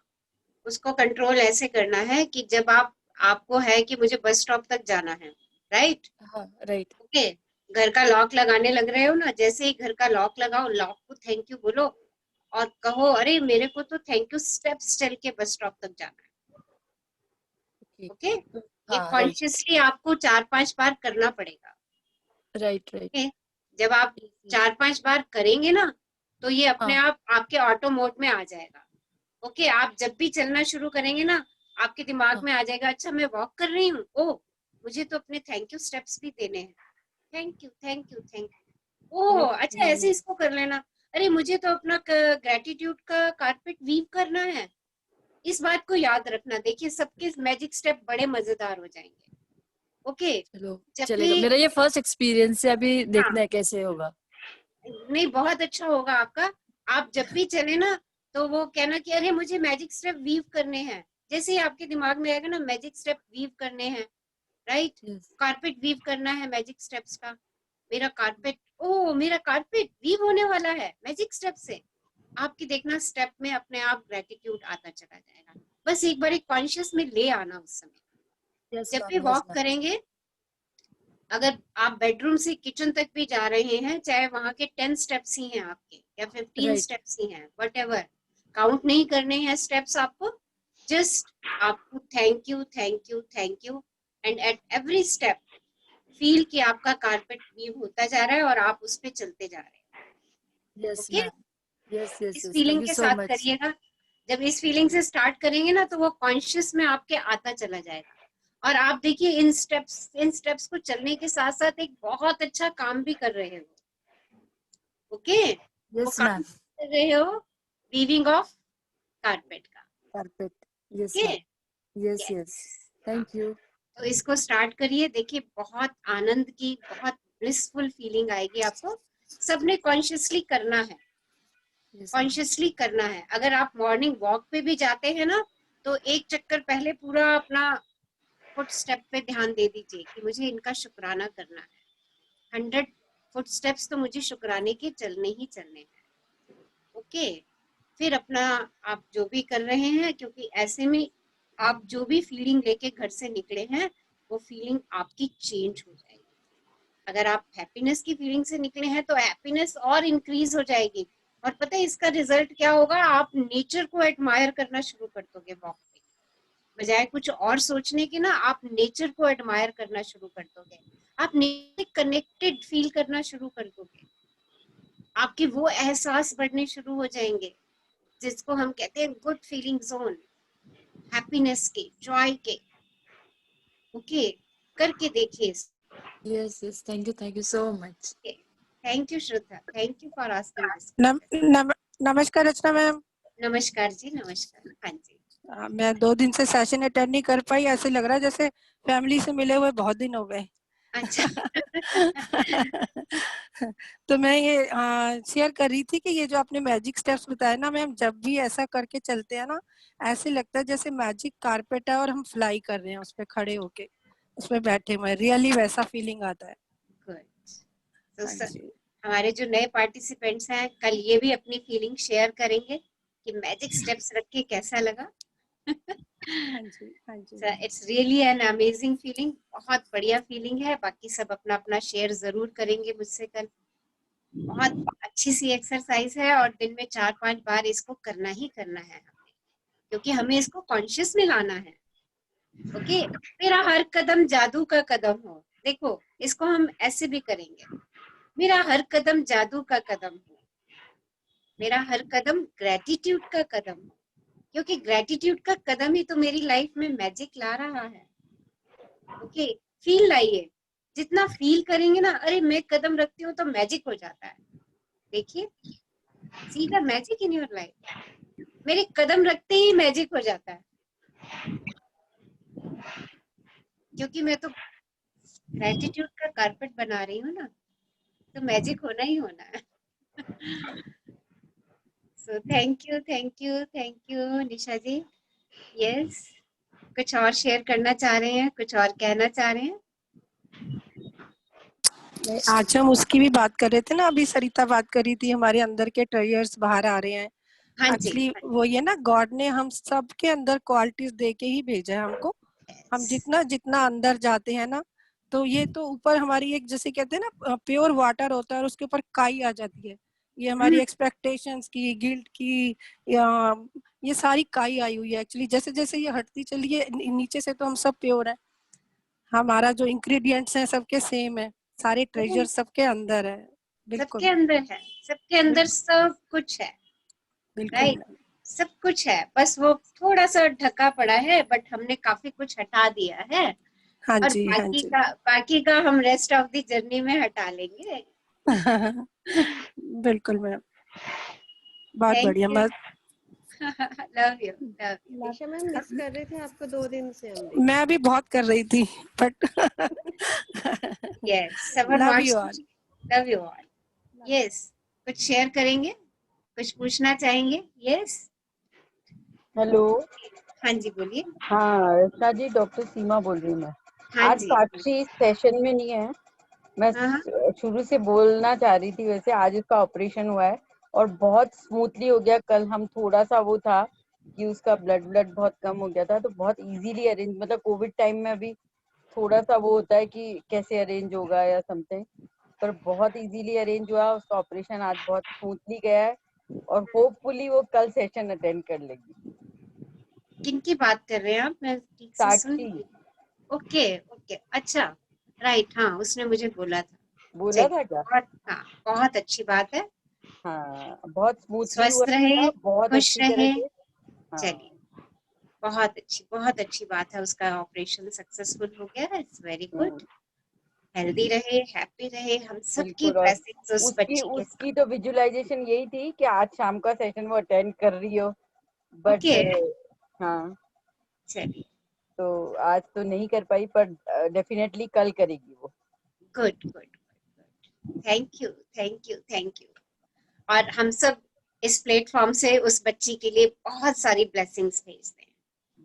उसको कंट्रोल ऐसे करना है कि जब आपको है कि मुझे बस स्टॉप तक जाना है, राइट? हाँ, राइट। ओके, घर का लॉक लगाने लग रहे हो ना, जैसे ही घर का लॉक लगाओ, लॉक को थैंक यू बोलो और कहो, अरे मेरे को तो थैंक यू स्टेप्स चल के बस स्टॉप तक जाना है। ओके, ये हाँ, कॉन्शियसली आपको 4-5 बार करना पड़ेगा। राइट। ओके, जब आप 4-5 बार करेंगे ना, तो ये अपने आप आपके ऑटो मोड में आ जाएगा। ओके, आप जब भी चलना शुरू करेंगे ना, आपके दिमाग में आ जाएगा, अच्छा मैं वॉक कर रही हूँ, ओ मुझे तो अपने थैंक यू स्टेप्स भी देने हैं, thank you thank you thank you. ओ अच्छा, ऐसे इसको कर लेना, अरे मुझे तो अपना ग्रेटिट्यूड का कारपेट वीव करना है। इस बात को याद रखना, देखिए सबके मैजिक स्टेप बड़े मजेदार हो जाएंगे। ओके, चलो जब चलेगा। भी, मेरा ये फर्स्ट एक्सपीरियंस है, अभी हाँ, देखना है कैसे होगा। नहीं बहुत अच्छा होगा आपका। आप जब भी चले ना, तो वो कहना कि अरे मुझे मैजिक स्टेप वीव करने हैं। जैसे ही आपके दिमाग में आएगा ना मैजिक स्टेप वीव करने हैं, राइट, कारपेट वीव करना है मैजिक स्टेप्स का, मेरा कारपेट, ओ मेरा कारपेट वीव होने वाला है मैजिक स्टेप से, आपकी देखना स्टेप में अपने आप ग्रेटिट्यूड आता चला जाएगा। बस एक बार कॉन्शियस में ले आना उस समय। जब भी वॉक करेंगे, अगर आप बेडरूम से किचन तक भी जा रहे हैं, चाहे वहां के 10 स्टेप्स ही हैं आपके या 15 स्टेप्स ही हैं, व्हाटएवर, काउंट नहीं करने हैं स्टेप्स आपको, जस्ट आपको thank you thank you thank you, and at every step feel कि आपका कारपेट वीव होता जा रहा है और आप उस पे चलते जा रहे हैं। Yes okay, ma'am, yes yes इस यस, फीलिंग थैंक यू के सो साथ मच। करिएगा। जब इस फीलिंग से स्टार्ट करेंगे ना तो वो कॉन्शियस में आपके आता चला जाएगा। और आप देखिए इन स्टेप्स को चलने के साथ साथ एक बहुत अच्छा काम भी कर रहे हो। ओके, वो यस काम मैम, कर रहे हो वीविंग ऑफ कारपेट का। Carpet, yes okay, ma'am, yes yes, thank you. तो इसको स्टार्ट करिए। देखिए बहुत आनंद की, बहुत ब्लिसफुल फीलिंग आएगी आपको। सबने कॉन्शियसली करना है, यस मैम, कॉन्शियसली करना है। अगर आप मॉर्निंग वॉक पे भी जाते हैं ना तो एक चक्कर पहले पूरा अपना फुट स्टेप पे ध्यान दे दीजिए कि मुझे इनका शुक्राना करना है। 100 फुट स्टेप्स तो मुझे शुक्राने के चलने ही चलने हैं। ओके, फिर अपना आप जो भी कर रहे हैं, क्योंकि ऐसे में आप जो भी फीलिंग लेके घर से निकले हैं वो फीलिंग आपकी चेंज हो जाएगी। अगर आप हैप्पीनेस की फीलिंग से निकले हैं तो हैप्पीनेस और इंक्रीज हो जाएगी। और पता है इसका रिजल्ट क्या होगा? आप नेचर को एडमायर करना शुरू कर दोगे वॉक पे। बजाय कुछ और सोचने के ना आप नेचर को एडमायर करना शुरू कर दोगे। आप नेचर से कनेक्टेड फील करना शुरू कर दोगे। आपके वो एहसास बढ़ने शुरू हो जाएंगे जिसको हम कहते हैं गुड फीलिंग जोन, हैप्पीनेस के, जॉय के। ओके, करके देखिए। Yes yes, thank you so much. Thank you Shraddha, thank you for asking this. नमस्कार रचना मैम। नमस्कार जी, नमस्कार। हाँ जी, मैं 2 दिन से सेशन अटेंड नहीं कर पाई, ऐसे लग रहा है जैसे फैमिली से मिले हुए बहुत दिन हो गए। अच्छा। तो मैं ये शेयर कर रही थी कि ये जो आपने मैजिक स्टेप्स बताए ना मैम, जब भी ऐसा करके चलते हैं ना ऐसे लगता है जैसे मैजिक कारपेट है और हम फ्लाई कर रहे हैं उस पे खड़े होके, उस पे बैठे हुए, रियली वैसा फीलिंग आता है। गुड। तो हाँ जी, हमारे जो नए पार्टिसिपेंट्स हैं कल ये भी अपनी फीलिंग शेयर करेंगे कि मैजिक स्टेप्स रख के कैसा लगा। हाँ जी, हाँ जी। It's really an amazing feeling, बहुत बढ़िया फीलिंग है। बाकी सब अपना अपना शेयर जरूर करेंगे मुझसे कल। बहुत अच्छी सी एक्सरसाइज है और दिन में 4-5 बार इसको करना ही करना है हमें, क्योंकि हमें इसको कॉन्शियस में लाना है। ओके, मेरा हर कदम जादू का कदम हो। देखो इसको हम ऐसे भी करेंगे, मेरा हर कदम जादू का कदम हो, मेरा हर कदम ग्रेटिट्यूड का कदम हो, क्योंकि ग्रेटिट्यूड का कदम ही तो मेरी लाइफ में मैजिक ला रहा है। ओके, फील लाइए। जितना फील करेंगे ना, अरे मैं कदम रखती हूँ तो मैजिक हो जाता है। देखिए, see the magic in your life. मेरे कदम रखते ही मैजिक हो जाता है, क्योंकि मैं तो ग्रेटिट्यूड का कारपेट बना रही हूँ ना, तो मैजिक होना ही होना है। So thank you Nisha ji. Yes, कुछ और शेयर करना चाह रहे हैं, कुछ और कहना चाह रहे हैं? आज हम उसकी भी बात कर रहे थे ना, अभी सरिता बात कर रही थी हमारे अंदर के ट्रेजर्स बाहर आ रहे हैं। हाँ जी, एक्चुअली वो ये ना, गॉड ने हम सब के अंदर क्वालिटीज दे के ही भेजा है हमको। हम जितना जितना अंदर जाते हैं ना, तो ये तो ऊपर हमारी एक, जैसे कहते हैं ना, प्योर वाटर होता है और उसके ऊपर काई आ जाती है। ये हमारी एक्सपेक्टेशंस की, गिल्ट की, या ये सारी काई आई हुई है। एक्चुअली जैसे जैसे ये हटती चली है नीचे से, तो हम सब प्योर है। हमारा जो इंग्रेडिएंट्स है सबके सेम है, सारे ट्रेजर सबके अंदर है। सबके बिल्कुल अंदर है, सबके अंदर सब कुछ है। बिल्कुल राइट, सब कुछ है, बस वो थोड़ा सा ढका पड़ा है, बट हमने काफी कुछ हटा दिया है। हाँ और जी, हाँ जी। बाकी का हम रेस्ट ऑफ द जर्नी में हटा लेंगे। बिल्कुल मैम, बहुत थैंक बढ़िया। यू। मैं love you, love you. Nisha ma'am miss कर रहे थे आपको 2 दिन से हम भी। मैं भी बहुत कर रही थी, but yes, someone love wants you too, all. Love you all. Yes, कुछ शेयर करेंगे, कुछ पूछना चाहेंगे? Yes, hello. हाँ जी बोलिए। हाँ रचना जी, डॉक्टर सीमा बोल रही हूँ मैं। हाँ आज जी। साक्षी इस सेशन में नहीं है। मैं हाँ, शुरू से बोलना चाह रही थी। वैसे आज उसका ऑपरेशन हुआ है और बहुत स्मूथली हो गया। कल हम थोड़ा सा वो था कि उसका ब्लड बहुत कम हो गया था, तो बहुत इजीली अरेंज, मतलब कोविड टाइम में अभी थोड़ा सा वो होता है कि कैसे अरेंज होगा या समथिंग, पर बहुत इजीली अरेंज हुआ। उसका ऑपरेशन आज बहुत स्मूथली गया है और होपफुली वो कल सेशन अटेंड कर लेगी। किनकी बात कर रहे हैं आप? मैं ठीक से सुन। साक्षी। ओके ओके, अच्छा। राइट, हाँ उसने मुझे बोला था। बोला था चलिए क्या? बहुत, हाँ बहुत अच्छी बात है। हाँ, बहुत स्मूथली हुआ स्वस्थ रहे, था, बहुत खुश अच्छी तरह रहे। से। हाँ चलिए बहुत अच्छी बात है, उसका ऑपरेशन सक्सेसफुल हो गया है, इट्स वेरी गुड। हेल्दी रहे, हैप्पी रहे, हम सबकी बिल्कुल। और ब्लेसिंग्स उस उसकी बच्ची के साथ। उसकी तो विजुअलाइजेशन यही थी कि आज शाम का सेशन वो अटेंड कर रही हो, बट ओके, हाँ, चलिए तो आज तो नहीं कर पाई, पर डेफिनेटली कल करेगी वो। Good good, thank you thank you thank you. और हम सब इस प्लेटफॉर्म से उस बच्ची के लिए बहुत सारी ब्लेसिंग्स भेजते हैं।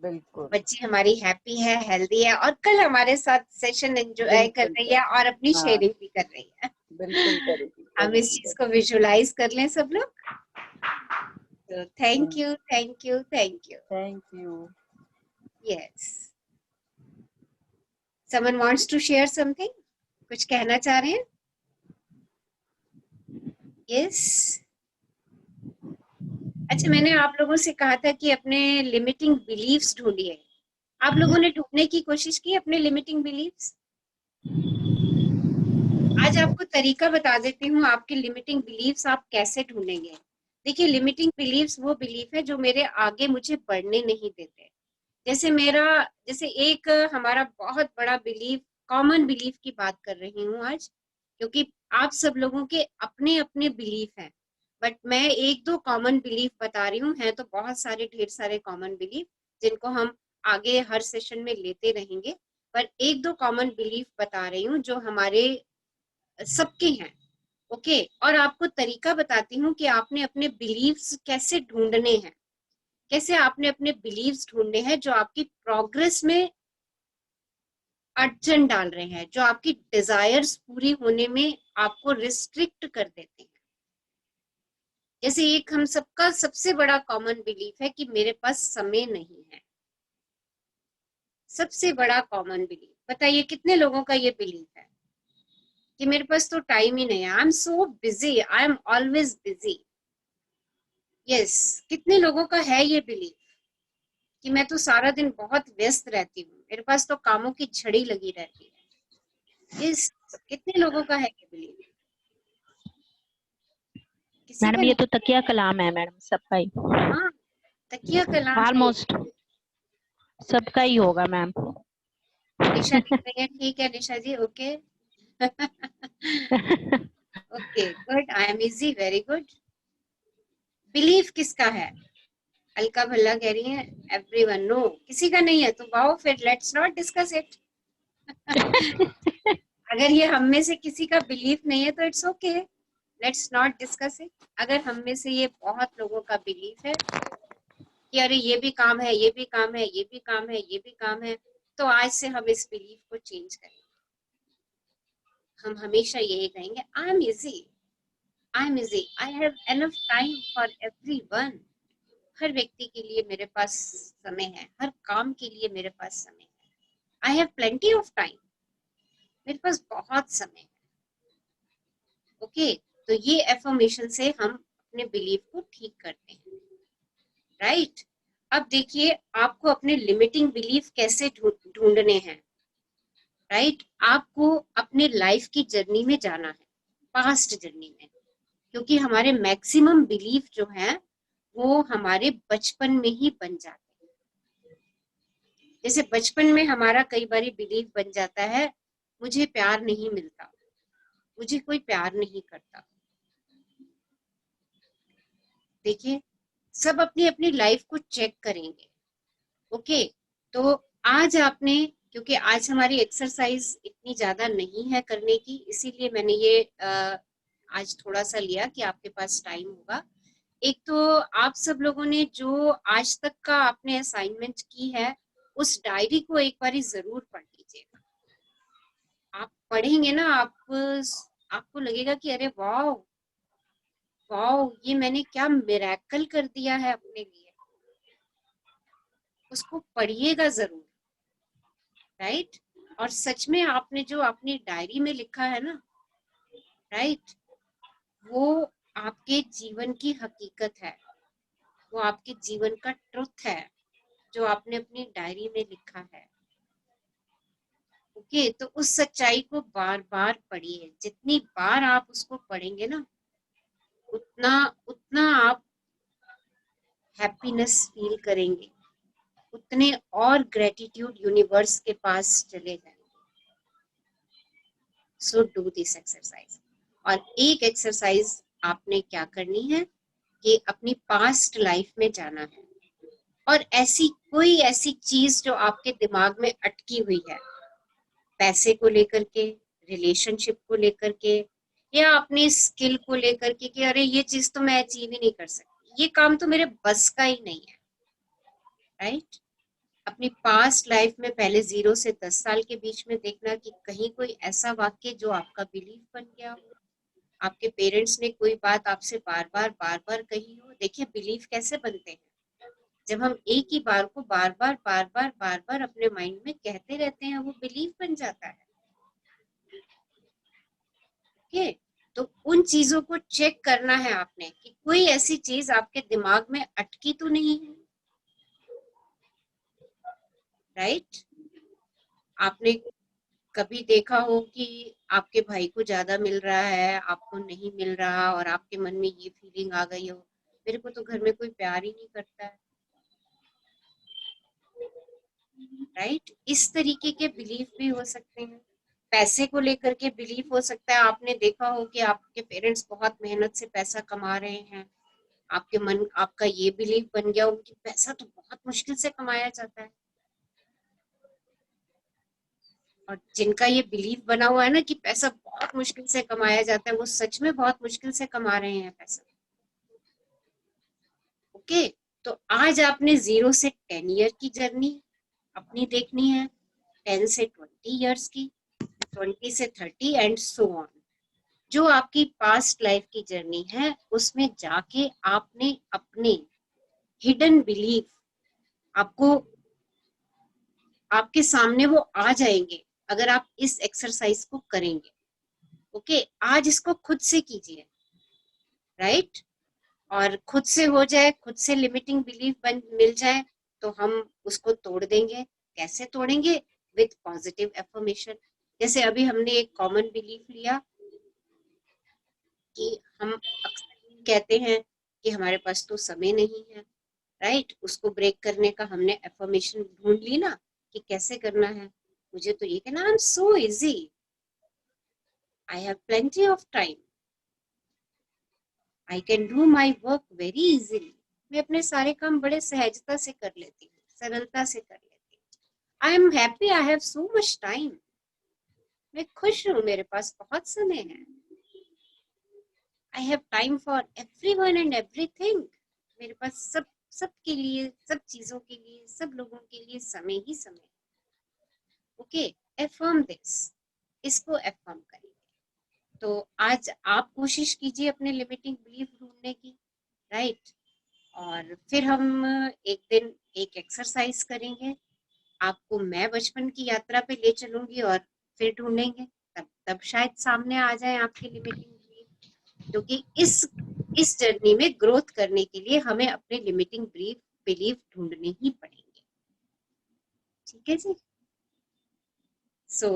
बिल्कुल बच्ची हमारी हैप्पी है, हेल्दी है, और कल हमारे साथ सेशन एंजॉय कर बिल्कुल रही है और अपनी हाँ शेयरिंग भी कर रही है। बिल्कुल करेगी हम इस करेगी चीज को विजुलाइज कर लें सब लोग। तो थैंक करेगी। You thank you thank you. Thank you. Yes, someone wants to share something, कुछ कहना चाह रहे हैं? यस, अच्छा मैंने आप लोगों से कहा था कि अपने लिमिटिंग बिलीव्स ढूंढिए। आप लोगों ने ढूंढने की कोशिश की अपने लिमिटिंग बिलीव्स? आज आपको तरीका बता देती हूँ, आपके लिमिटिंग बिलीव्स आप कैसे ढूंढेंगे। देखिए, लिमिटिंग बिलीव्स वो बिलीफ है जो मेरे आगे मुझे बढ़ने नहीं देते। जैसे एक हमारा बहुत बड़ा बिलीफ, कॉमन बिलीफ की बात कर रही हूँ आज, क्योंकि आप सब लोगों के अपने अपने बिलीफ हैं, बट मैं एक दो कॉमन बिलीफ बता रही हूँ। हैं तो बहुत सारे, ढेर सारे कॉमन बिलीफ जिनको हम आगे हर सेशन में लेते रहेंगे, पर एक दो कॉमन बिलीफ बता रही हूँ जो हमारे सबके हैं। ओके, और आपको तरीका बताती हूँ कि आपने अपने बिलीव्स कैसे ढूंढने हैं, कैसे आपने अपने बिलीव्स ढूंढने हैं जो आपकी प्रोग्रेस में अड़चन डाल रहे हैं, जो आपकी डिजायर्स पूरी होने में आपको रिस्ट्रिक्ट कर देते हैं। जैसे एक हम सबका सबसे बड़ा कॉमन बिलीफ है कि मेरे पास समय नहीं है। सबसे बड़ा कॉमन बिलीफ, बताइए कितने लोगों का ये बिलीफ है कि मेरे पास तो टाइम ही नहीं है, I am so busy, I am always busy. Yes, कितने लोगों का है ये बिलीफ कि मैं तो सारा दिन बहुत व्यस्त रहती हूँ, मेरे पास तो कामों की झड़ी लगी रहती है। यस, कितने लोगों का है ये बिलीफ? किसी का मैडम ये नहीं? तो तकिया कलाम है मैडम, सबका ही, हाँ, तकिया कलाम है ये। ऑलमोस्ट सबका ही होगा मैम। निशा लिख रही है, ठीक है Nisha ji, okay. Okay good, I am easy, very good. Belief किसका है? अलका भल्ला कह रही है एवरीवन, नो किसी का नहीं है, तो वाओ, फिर लेट्स नॉट डिस्कस इट। अगर ये हम में से किसी का बिलीफ नहीं है तो it's okay, let's not discuss it. अगर हम में से ये बहुत लोगों का बिलीफ है कि अरे ये भी काम है, ये भी काम है, ये भी काम है, ये भी काम है, तो आज से हम इस बिलीफ को चेंज करेंगे। हम हमेशा यही कहेंगे, I am easy, I am easy, I have enough time for everyone. हर व्यक्ति के लिए मेरे पास समय है, हर काम के लिए मेरे पास समय है। I have plenty of time, मेरे पास बहुत समय है। ओके, तो ये एफर्मेशन से हम अपने बिलीफ को ठीक करते हैं, राइट। अब देखिए, आपको अपने लिमिटिंग बिलीफ कैसे ढूंढने हैं, राइट। आपको अपने लाइफ की जर्नी में जाना है, पास्ट जर्नी में, क्योंकि हमारे मैक्सिमम बिलीफ जो है वो हमारे बचपन में ही बन जाते हैं। जैसे बचपन में हमारा कई बार बिलीफ बन जाता है, मुझे प्यार नहीं मिलता, मुझे कोई प्यार नहीं करता। देखिए, सब अपनी अपनी लाइफ को चेक करेंगे। ओके, तो आज आपने, क्योंकि आज हमारी एक्सरसाइज इतनी ज्यादा नहीं है करने की, इसीलिए मैंने ये आज थोड़ा सा लिया कि आपके पास टाइम होगा। एक तो आप सब लोगों ने जो आज तक का आपने असाइनमेंट की है, उस डायरी को एक बार जरूर पढ़ लीजिएगा। आप पढ़ेंगे ना, आपको लगेगा कि अरे वाह वाह, ये मैंने क्या मिरेकल कर दिया है अपने लिए। उसको पढ़िएगा जरूर, राइट। और सच में आपने जो अपनी डायरी में लिखा है ना, राइट, वो आपके जीवन की हकीकत है, वो आपके जीवन का ट्रुथ है जो आपने अपनी डायरी में लिखा है। ओके, तो उस सच्चाई को बार बार पढ़िए। जितनी बार आप उसको पढ़ेंगे ना, उतना उतना आप हैप्पीनेस फील करेंगे, उतने और ग्रेटिट्यूड यूनिवर्स के पास चले जाएंगे। So do this exercise. और एक एक्सरसाइज आपने क्या करनी है कि अपनी पास्ट लाइफ में जाना है और कोई ऐसी चीज जो आपके दिमाग में अटकी हुई है, पैसे को लेकर के, रिलेशनशिप को लेकर के, या अपनी स्किल को लेकर के कि अरे ये चीज तो मैं अचीव ही नहीं कर सकती, ये काम तो मेरे बस का ही नहीं है, राइट। अपनी पास्ट लाइफ में पहले 0 से 10 साल के बीच में देखना कि कहीं कोई ऐसा वाक्य जो आपका बिलीफ बन गया हो, आपके पेरेंट्स ने कोई बात आपसे बार बार कही हो। देखिए बिलीफ कैसे बनते हैं, जब हम एक ही बार को बार बार अपने माइंड में कहते रहते हैं, वो बिलीफ बन जाता है। ओके, तो उन चीजों को चेक करना है आपने कि कोई ऐसी चीज आपके दिमाग में अटकी तो नहीं है, राइट। आपने कभी देखा हो कि आपके भाई को ज्यादा मिल रहा है, आपको नहीं मिल रहा, और आपके मन में ये फीलिंग आ गई हो, मेरे को तो घर में कोई प्यार ही नहीं करता है, राइट। इस तरीके के बिलीफ भी हो सकते हैं। पैसे को लेकर के बिलीफ हो सकता है, आपने देखा हो कि आपके पेरेंट्स बहुत मेहनत से पैसा कमा रहे हैं, आपका ये बिलीफ बन गया हो कि पैसा तो बहुत मुश्किल से कमाया जाता है। और जिनका ये बिलीफ बना हुआ है ना कि पैसा बहुत मुश्किल से कमाया जाता है, वो सच में बहुत मुश्किल से कमा रहे हैं पैसा। ओके, तो आज आपने 0 से 10 ईयर की जर्नी अपनी देखनी है, 10 से 20 ईयर्स की, 20 से 30 एंड सो ऑन। जो आपकी पास्ट लाइफ की जर्नी है, उसमें जाके आपने अपने हिडन बिलीफ, आपके सामने वो आ जाएंगे अगर आप इस एक्सरसाइज को करेंगे। ओके, आज इसको खुद से कीजिए, राइट। और खुद से हो जाए, खुद से लिमिटिंग बिलीफ मिल जाए तो हम उसको तोड़ देंगे। कैसे तोड़ेंगे? With positive affirmation. जैसे अभी हमने एक कॉमन बिलीफ लिया कि हम अक्सर कहते हैं कि हमारे पास तो समय नहीं है, राइट। उसको ब्रेक करने का हमने एफर्मेशन ढूंढ ली ना कि कैसे करना है। मुझे तो ये कहना, I am so easy, I have plenty of time, I can do my work very easily. मैं अपने सारे काम बड़े सहजता से कर लेती हूँ, सरलता से कर लेती हूँ। I am happy, I have so much time, मैं खुश हूँ, मेरे पास बहुत समय है। I have time for everyone and everything, मेरे पास सबके लिए, सब चीजों के लिए, सब लोगों के लिए समय ही समय। ओके, एफर्म दिस, इसको एफर्म करेंगे। तो आज आप कोशिश कीजिए अपने लिमिटिंग बिलीफ ढूंढने की, राइट। और फिर हम एक दिन एक एक्सरसाइज करेंगे, आपको मैं बचपन की यात्रा पे ले चलूंगी और फिर ढूंढेंगे, तब शायद सामने आ जाए आपकी लिमिटिंग बिलीफ। क्योंकि इस जर्नी में ग्रोथ करने के लिए हमें अपने लिमिटिंग बिलीफ ढूंढने ही पड़ेंगे। ठीक है जी। सो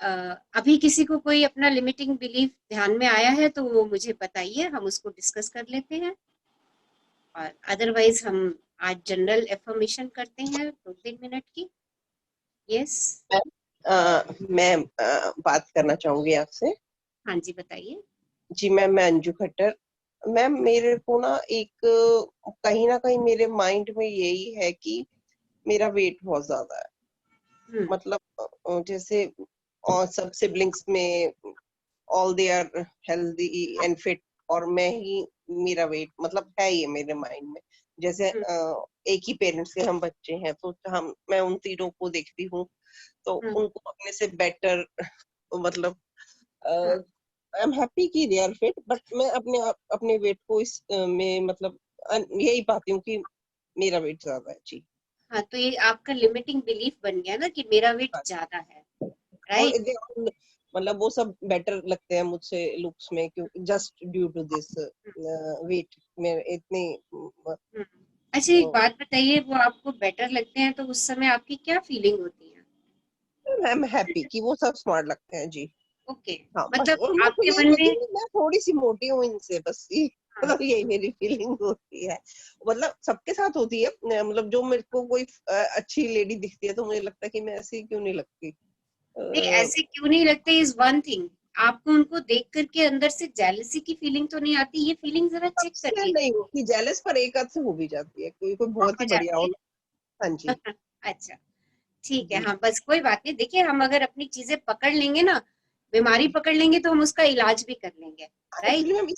अभी किसी को कोई अपना लिमिटिंग बिलीफ ध्यान में आया है तो वो मुझे बताइए, हम उसको डिस्कस कर लेते हैं। और अदरवाइज हम आज जनरल एफर्मेशन करते हैं 2-3 मिनट की। यस मैम, बात करना चाहूंगी आपसे। हाँ जी, बताइए। जी मैम, मैं अंजू खट्टर। मैम, मेरे को ना कहीं ना कहीं मेरे माइंड में यही है कि मेरा वेट बहुत ज्यादा है। मतलब जैसे सब सिबलिंग्स में all they are healthy and fit, और मेरा वेट मतलब है ये मेरे माइंड में। जैसे एक ही पेरेंट्स के हम बच्चे हैं, तो मैं उन तीनों को देखती हूँ तो उनको अपने से बेटर मतलब आई एम हैप्पी कि दे आर फिट, बट मैं अपने वेट को इस में मतलब यही पाती हूँ कि मेरा वेट ज्यादा है जी। हाँ, तो ये आपका लिमिटिंग बिलीफ बन गया ना कि मेरा वेट ज्यादा है, राइट। मतलब वो सब बेटर लगते हैं मुझसे लुक्स में, क्योंकि just due to this weight में इतनी। अच्छा, एक बात बताइए, वो आपको बेटर लगते हैं तो उस समय आपकी क्या फीलिंग होती है? मैम आई एम हैप्पी कि वो सब स्मार्ट लगते हैं जी। ओके, हाँ बस मतलब और मैं तो आपके यही मन कहती में हूँ कि मैं थोड़ी सी मोटी हूँ इनसे, बस ये हाँ, मतलब यही मेरी फीलिंग होती है। मतलब सबके साथ होती है, मतलब जो मेरे को कोई अच्छी लेडी दिखती है तो मुझे लगता है कि मैं ऐसी क्यों नहीं लगती। नहीं ऐसे क्यों नहीं लगते इज वन थिंग, आपको उनको देख करके अंदर से जेलसी की फीलिंग तो नहीं आती? ये फीलिंग जरा चेक सबसे करिए। नहीं होती जेलस, पर एक आध से हो भी जाती है, कोई कोई बहुत हो ही बढ़िया जाती हो है। ना। हाँ जी अच्छा, ठीक है, जी। हाँ बस कोई बात नहीं। देखिए हम अगर अपनी चीजें पकड़ लेंगे ना, बीमारी पकड़ लेंगे तो हम उसका इलाज भी कर लेंगे, राइट? एक्चुअली मैम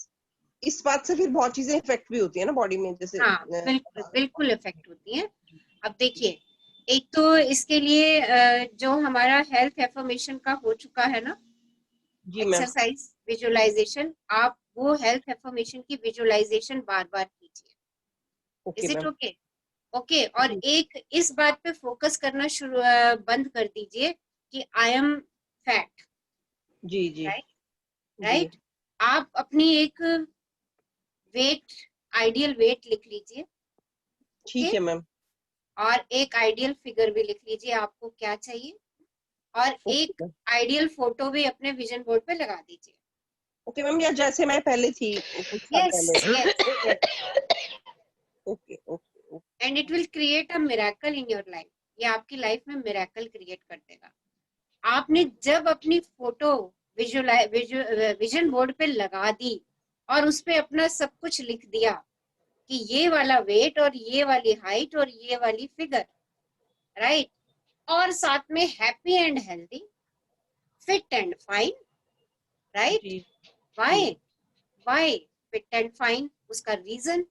इस बात से फिर बहुत चीजें इफेक्ट भी होती है ना बॉडी में, जैसे हाँ बिल्कुल बिल्कुल इफेक्ट होती है। अब देखिए, एक तो इसके लिए जो हमारा हेल्थ एफर्मेशन का हो चुका है ना, जी मैम। एक्सरसाइज विजुअलाइजेशन, आप वो हेल्थ एफर्मेशन की विजुअलाइजेशन बार बार कीजिए। Okay is it ma'am. Okay? Okay, और जी एक इस बात पे फोकस करना शुरू बंद कर दीजिए कि आई एम फैट, जी जी राइट? जी। राइट, आप अपनी एक वेट, आइडियल वेट लिख लीजिए, ठीक ओके? है मैम। और एक आइडियल फिगर भी लिख लीजिए आपको क्या चाहिए, और ओके एक मैम। आइडियल फोटो भी अपने विजन बोर्ड पे लगा दीजिए। ओके मैम, या जैसे मैं पहले थी कुछ साल यस पहले। Yes yes, okay okay okay. And it will create a miracle in your life. ये आपकी लाइफ में मिरेकल क्रिएट कर देगा। आपने जब अपनी फोटो विजन बोर्ड पे लगा दी और उस पे अपना सब कुछ लिख दिया कि ये वाला वेट और ये वाली हाइट और ये वाली फिगर, राइट, और साथ में happy and healthy, fit and fine, right? जी जी। Why? Why fit and fine? उसका रीजन,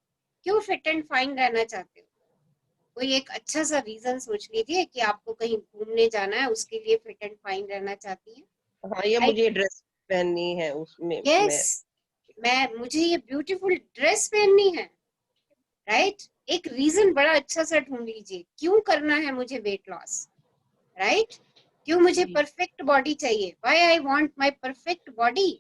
क्यों फिट एंड फाइन रहना चाहते हो? कोई एक अच्छा सा रीजन सोच लीजिए कि आपको कहीं घूमने जाना है, उसके लिए फिट एंड फाइन रहना चाहती है, हाँ, या राइट? मुझे ड्रेस पहननी है उसमें यस, मैं। मुझे ये ब्यूटीफुल ड्रेस पहननी है, राइट? एक रीजन बड़ा अच्छा सा ढूंढ लीजिए, क्यों करना है मुझे वेट लॉस, राइट? क्यों मुझे जी परफेक्ट बॉडी चाहिए? Why I want my perfect body.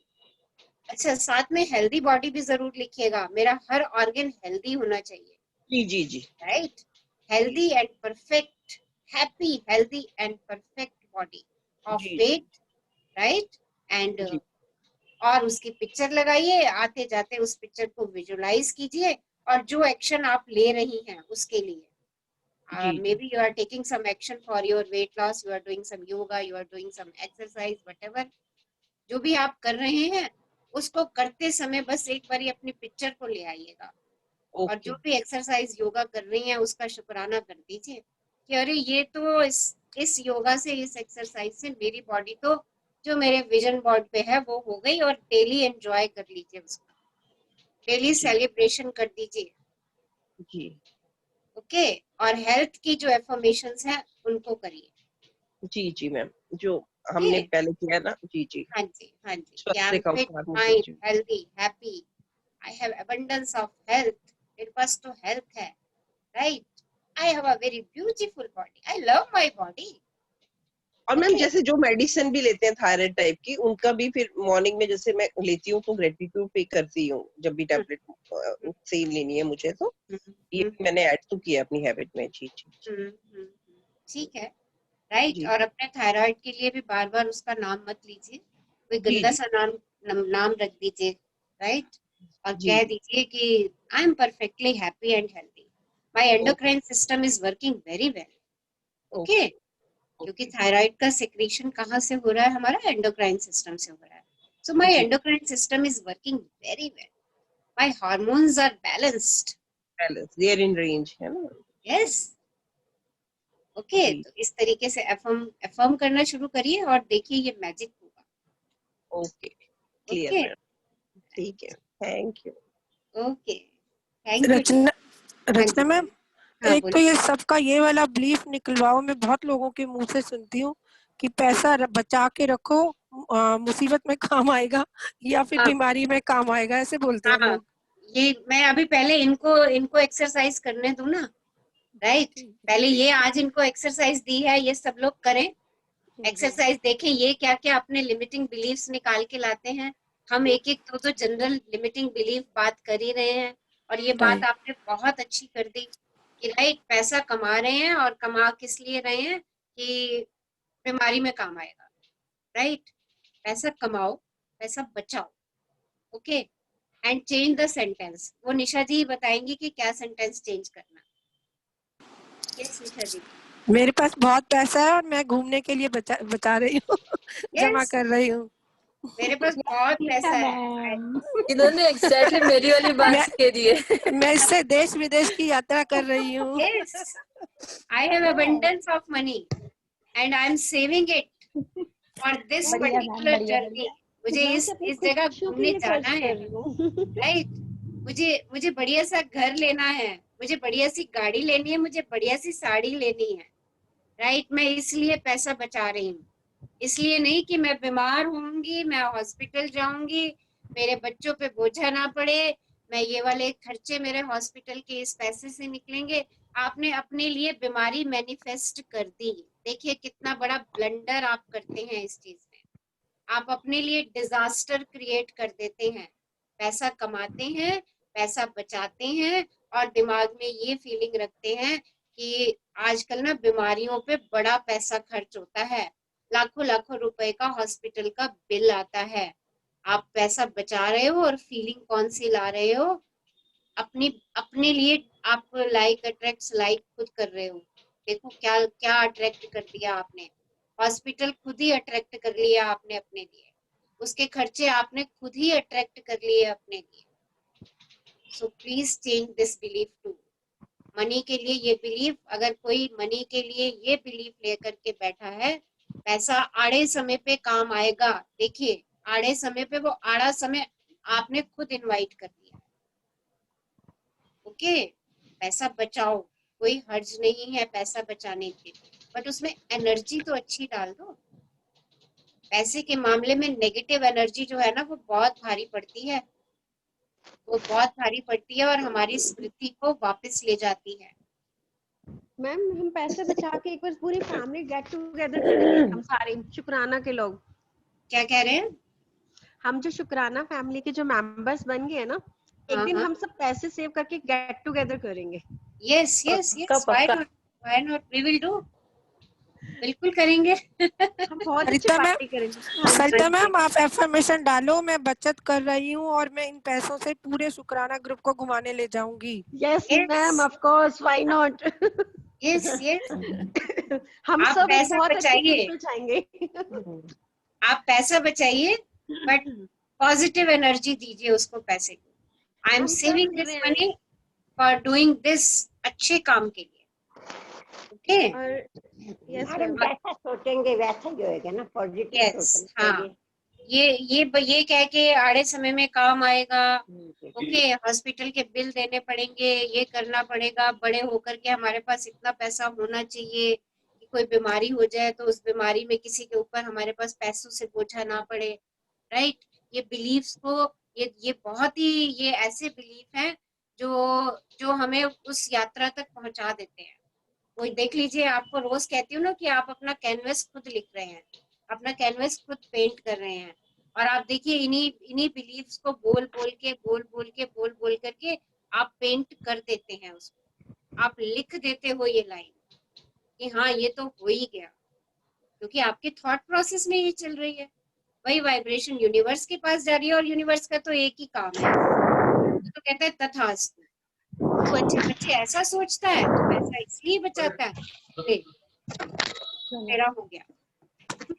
अच्छा, साथ में हेल्दी बॉडी भी जरूर लिखिएगा, मेरा हर ऑर्गन हेल्दी होना चाहिए, जी जी जी right? Healthy and perfect, happy healthy and perfect body of जी जी वेट, राइट? एंड जी और उसकी पिक्चर लगाइए, आते जाते उस पिक्चर को विजुलाइज कीजिए, और जो एक्शन आप ले रही हैं उसके लिए, जी जी maybe you are taking some action for your weight loss, you are doing some yoga, you are doing some exercise, whatever, जो भी आप कर रहे हैं उसको करते समय बस एक बारी अपनी पिक्चर को ले आइएगा, और ओके। जो भी एक्सरसाइज योगा कर रही हैं उसका शुक्राना कर दीजिए कि अरे ये तो इस योगा से, इस एक्सरसाइज से मेरी बॉडी तो जो मेरे विजन बोर्ड पे है वो हो गई, और डेली एंजॉय कर लीजिए उसको, डेली जी सेलिब्रेशन कर दीजिए, जी ओके? और हेल्थ की जो एफर्मेशंस हैं उनको करिए, जी जी मैम, जो हमने ओके? पहले किया ना। जी जी। हाँ जी, हाँ जी, कि आई स्वास्थ्य एम का फिट, उपकार मुझे फाइन, जी। Healthy, happy, I have abundance of health. It was to health है, right? I have a very beautiful body. I love my body. और मैम Okay. जैसे जो मेडिसिन भी लेते हैं थायराइड टाइप की, उनका भी फिर मॉर्निंग में जैसे मैं लेती हूँ तो ग्रेटिट्यूड पे करती हूँ, जब भी हम्म, टैबलेट सेम लेनी है मुझे तो हम्म, ये हम्म, मैंने ऐड तो किया अपनी हैबिट में। जी जी हम्म, ठीक है, राइट? जी और अपने थायराइड के लिए भी बार बार उसका नाम मत लीजिए, कोई जी गंदा जी सा नाम रख दीजिए, राइट? और जी कह जी। दीजिए कि I am perfectly happy and healthy, my okay endocrine system is working very well, okay? Okay क्योंकि ओके। थायराइड का सिक्रीशन कहाँ से हो रहा है? हमारा एंडोक्राइन सिस्टम से हो रहा है। सो माय जी endocrine system is working very well, my hormones are balanced, balance there in range है ना। Yes, okay? जी तो इस तरीके से अफर्म करना शुरू करिए और देखिए ये मैजिक होगा, ओके क्लियर ओके? मैम। ठीक है, thank you. Okay, thank you Rachna हाँ रचना जी, मैम, हाँ एक तो बोलिए। ये सबका ये वाला बिलीफ निकलवाओ, मैं बहुत लोगों के मुंह से सुनती हूँ कि पैसा बचा के रखो, मुसीबत में काम आएगा या फिर हाँ बीमारी में काम आएगा, ऐसे बोलते हैं हाँ, लोग। ये मैं अभी पहले इनको इनको एक्सरसाइज करने दूं ना, राइट? ठीक है, पहले ठीक ये है। आज इनको एक्सरसाइज दी है, ये सब लोग करें हम्म, एक्सरसाइज, देखें ये क्या क्या अपने लिमिटिंग बिलीफ्स निकाल के लाते हैं। हम एक एक दो दो जनरल लिमिटिंग बिलीफ बात कर ही रहे हैं, और ये बात राइट। आपने बहुत अच्छी कर दी कि राइट, पैसा कमा रहे हैं और कमा किस लिए रहे हैं कि बीमारी में काम आएगा, राइट? पैसा कमाओ, पैसा बचाओ, okay? And change the sentence. वो निशा जी बताएंगी कि क्या सेंटेंस चेंज करना। यस निशा जी। मेरे पास बहुत पैसा है और मैं घूमने के लिए बचा रही हूँ जमा यस, कर रही हूँ। मेरे पास बहुत पैसा है। मैम इन्होंने एग्जैक्टली मेरी वाली बात मैं कह दी है। मैं इससे देश विदेश की यात्रा कर रही हूँ। Yes, I have abundance of money and I am saving it for this बढ़िया मैम, particular बढ़िया journey। बढ़िया। मुझे मैं इस तो अपनी जगह खुशियों के घूमने लिए जाना खर्च है, कर रही हूँ। राइट? मुझे बढ़िया सा घर लेना है, मुझे बढ़िया सी गाड़ी लेनी है, मुझे बढ़िया सी साड़ी लेनी है, राइट? मैं इसलिए पैसा बचा रही हूँ, इसलिए नहीं कि मैं बीमार होंगी, मैं हॉस्पिटल जाऊंगी, मेरे बच्चों पे बोझा ना पड़े, मैं ये वाले खर्चे मेरे हॉस्पिटल के इस पैसे से निकलेंगे। आपने अपने लिए बीमारी मैनिफेस्ट कर दी। देखिए कितना बड़ा ब्लंडर आप करते हैं इस चीज में। आप अपने लिए डिजास्टर क्रिएट कर देते हैं। पैसा कमाते हैं, पैसा बचाते हैं और दिमाग में ये फीलिंग रखते हैं कि आजकल ना बीमारियों पे बड़ा पैसा खर्च होता है, लाखों लाखों रुपए का हॉस्पिटल का बिल आता है। आप पैसा बचा रहे हो और फीलिंग कौन सी ला रहे हो? अपने लिए आप लाइक अट्रैक्ट्स लाइक खुद कर रहे हो। देखो क्या क्या अट्रैक्ट कर दिया आपने। हॉस्पिटल खुद ही अट्रैक्ट कर लिया आपने अपने लिए, उसके खर्चे आपने खुद ही अट्रैक्ट कर लिए अपने लिए। So please change this belief too. Money के लिए ये बिलीफ, अगर कोई मनी के लिए ये बिलीफ लेकर के बैठा है, पैसा आड़े समय पे काम आएगा। देखिए आड़े समय पे, वो आड़ा समय आपने खुद इनवाइट कर दिया, ओके? पैसा बचाओ, कोई हर्ज नहीं है पैसा बचाने के, बट उसमें एनर्जी तो अच्छी डाल दो। पैसे के मामले में नेगेटिव एनर्जी जो है ना, वो बहुत भारी पड़ती है, वो बहुत भारी पड़ती है और हमारी स्मृति को वापस ले जाती है। मैम हम पैसे बचा के एक बार पूरी फैमिली गेट टुगेदर करेंगे, हम सारे शुक्राना के लोग। क्या कह रहे हैं? हम जो शुक्राना फैमिली के जो मेंबर्स बन गए ना, एक हाँ दिन हाँ, हम सब पैसे सेव करके गेट टुगेदर करेंगे। यस यस पक्का यस, व्हाई पक्का। Not, why not, we will do, बिल्कुल करेंगे। हम बहुत अच्छी सरिता मैम, पार्टी करेंगे। हाँ सरिता जी, हाँ जी, मैम आप एफर्मेशन डालो, मैं बचत कर रही हूँ और मैं इन पैसों से पूरे शुक्राना ग्रुप को घुमाने ले जाऊंगी। Yes yes ma'am, of course, why not. Yes yes. हम आप सब एक पैसा बहुत अच्छी बचाइए, ट्रिप पे जाएंगे। आप पैसा बचाइए, बट पॉजिटिव एनर्जी दीजिए उसको, पैसे को। आई एम हम सब सेविंग कर दिस रहे हैं। मनी फॉर डूइंग दिस, अच्छे काम के लिए, ओके? और यस मैडम मैम, जैसा सोचेंगे वैसा ही होएगा ना, पॉजिटिव यस, सोचना हाँ, चाहिए। ये कह के आड़े समय में काम आएगा, ओके? हॉस्पिटल के बिल देने पड़ेंगे, ये करना पड़ेगा, बड़े होकर के हमारे पास इतना पैसा होना चाहिए कि कोई बीमारी हो जाए तो उस बीमारी में किसी के ऊपर हमारे पास पैसों से बोझा ना पड़े, राइट? ये बिलीफ्स को, ये बहुत ही, ये ऐसे बिलीफ हैं जो जो हमें उस यात्रा तक पहुंचा देते हैं। वो देख लीजिए, आपको रोज कहती हूँ ना कि आप अपना कैनवस खुद लिख रहे हैं, अपना कैनवस खुद पेंट कर रहे हैं, और आप देखिए इन्हीं बिलीफ्स को बोल बोल करके आप पेंट कर देते हैं उसको, आप लिख देते हो ये लाइन कि हाँ ये तो हो ही गया, क्योंकि आपके थॉट प्रोसेस में ये चल रही है। वही वाइब्रेशन यूनिवर्स के पास जा रही है, और यूनिवर्स का तो एक ही काम है, तो कहता है तथास्तु। तू अच्छे बच्चे ऐसा सोचता है तो पैसा इसलिए बचाता है, ले तेरा हो गया।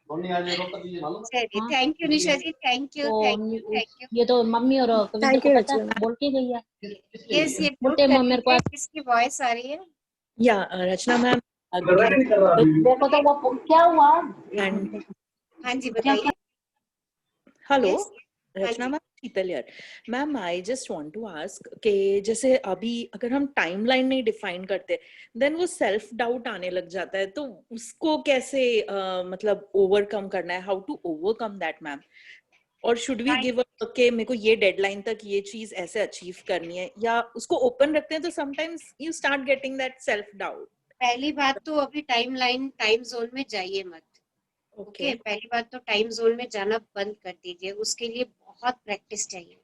चलिए, हाँ thank you Nisha ji, thank you तो थैंक यू थैंक यू। ये तो मम्मी और कविता थैंक को यू पता है, बोल के गई है। यस, ये म्यूट बोलते कर मेरे को लीजिए, किसकी वॉइस आ रही है? या रचना मैम देखो तो वो क्या हुआ। एंड हाँ जी बताइए। हेलो यस, हाँ रचना जी। मैम, शीतल यार। Ma'am I just want to ask कि जैसे अभी अगर हम टाइमलाइन नहीं डिफाइन करते देन वो सेल्फ डाउट आने लग जाता है, तो उसको कैसे मतलब ओवरकम करना है, how to overcome that ma'am? और शुड वी गिव अप के मेरे को ये डेडलाइन तक ये चीज ऐसे अचीव करनी है, या उसको ओपन रखते हैं तो sometimes you start getting that self doubt? पहली बात तो अभी टाइम जोन में जाइए मत, ओके? पहली बात तो टाइम जोन में जाना बंद कर दीजिए, उसके लिए बहुत प्रैक्टिस चाहिए,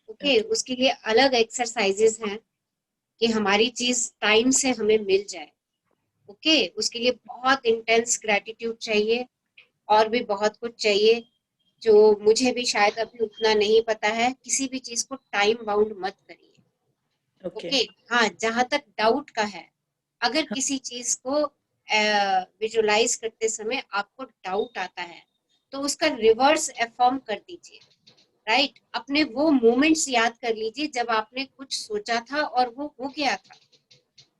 ओके? उसके लिए अलग एक्सरसाइजेस हैं कि हमारी चीज टाइम से हमें मिल जाए, ओके उसके लिए बहुत इंटेंस ग्रेटिट्यूड चाहिए और भी बहुत कुछ चाहिए जो मुझे भी शायद अभी उतना नहीं पता है। किसी भी चीज को टाइम बाउंड मत करिए। ओके हाँ, जहां तक डाउट का है, अगर किसी चीज को विजुलाइज करते समय आपको डाउट आता है तो उसका रिवर्स अफर्म कर दीजिए। राइट, अपने वो मोमेंट्स याद कर लीजिए जब आपने कुछ सोचा था और वो हो गया था।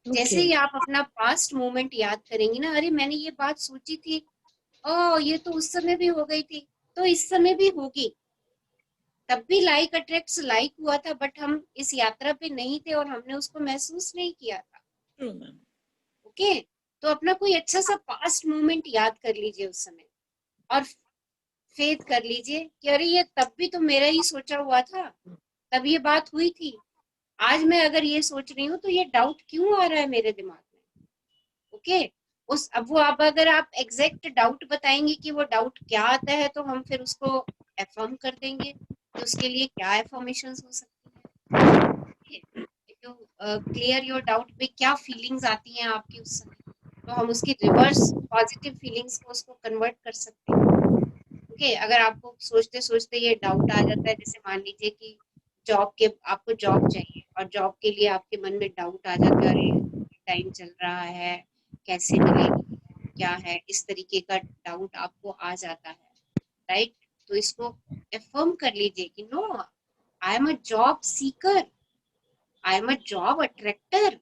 जैसे ही आप अपना पास्ट मोमेंट याद करेंगी ना, अरे मैंने ये बात सोची थी, ओ ये तो उस समय भी हो गई थी, तो इस समय भी होगी। तब भी लाइक अट्रैक्ट्स लाइक हुआ था, बट हम इस यात्रा पे नहीं थे और हमने उसको महसूस नहीं किया था। ओके तो अपना कोई अच्छा सा पास्ट मोमेंट याद कर लीजिए उस समय और फेथ कर लीजिए कि अरे ये तब भी तो मेरा ही सोचा हुआ था, तब ये बात हुई थी। आज मैं अगर ये सोच रही हूँ तो ये डाउट क्यों आ रहा है मेरे दिमाग में। ओके उस अब वो आप अगर आप एग्जैक्ट डाउट बताएंगे कि वो डाउट क्या आता है तो हम फिर उसको एफर्म कर देंगे कि उसके लिए क्या एफर्मेशंस हो सकती है। क्लियर योर डाउट पे क्या फीलिंग्स आती हैं आपकी उस समय, तो हम उसकी रिवर्स पॉजिटिव फीलिंग्स को उसको कन्वर्ट कर सकते हैं। ओके अगर आपको सोचते सोचते ये डाउट आ जाता है, जैसे मान लीजिए कि जॉब के आपको जॉब चाहिए और जॉब के लिए आपके मन में डाउट आ जाता है, अरे टाइम चल रहा है, कैसे मिलेगी, क्या है, इस तरीके का डाउट आपको आ जाता है। राइट, तो इसको अफर्म कर लीजिए कि no, I am a job seeker, I am a job attractor.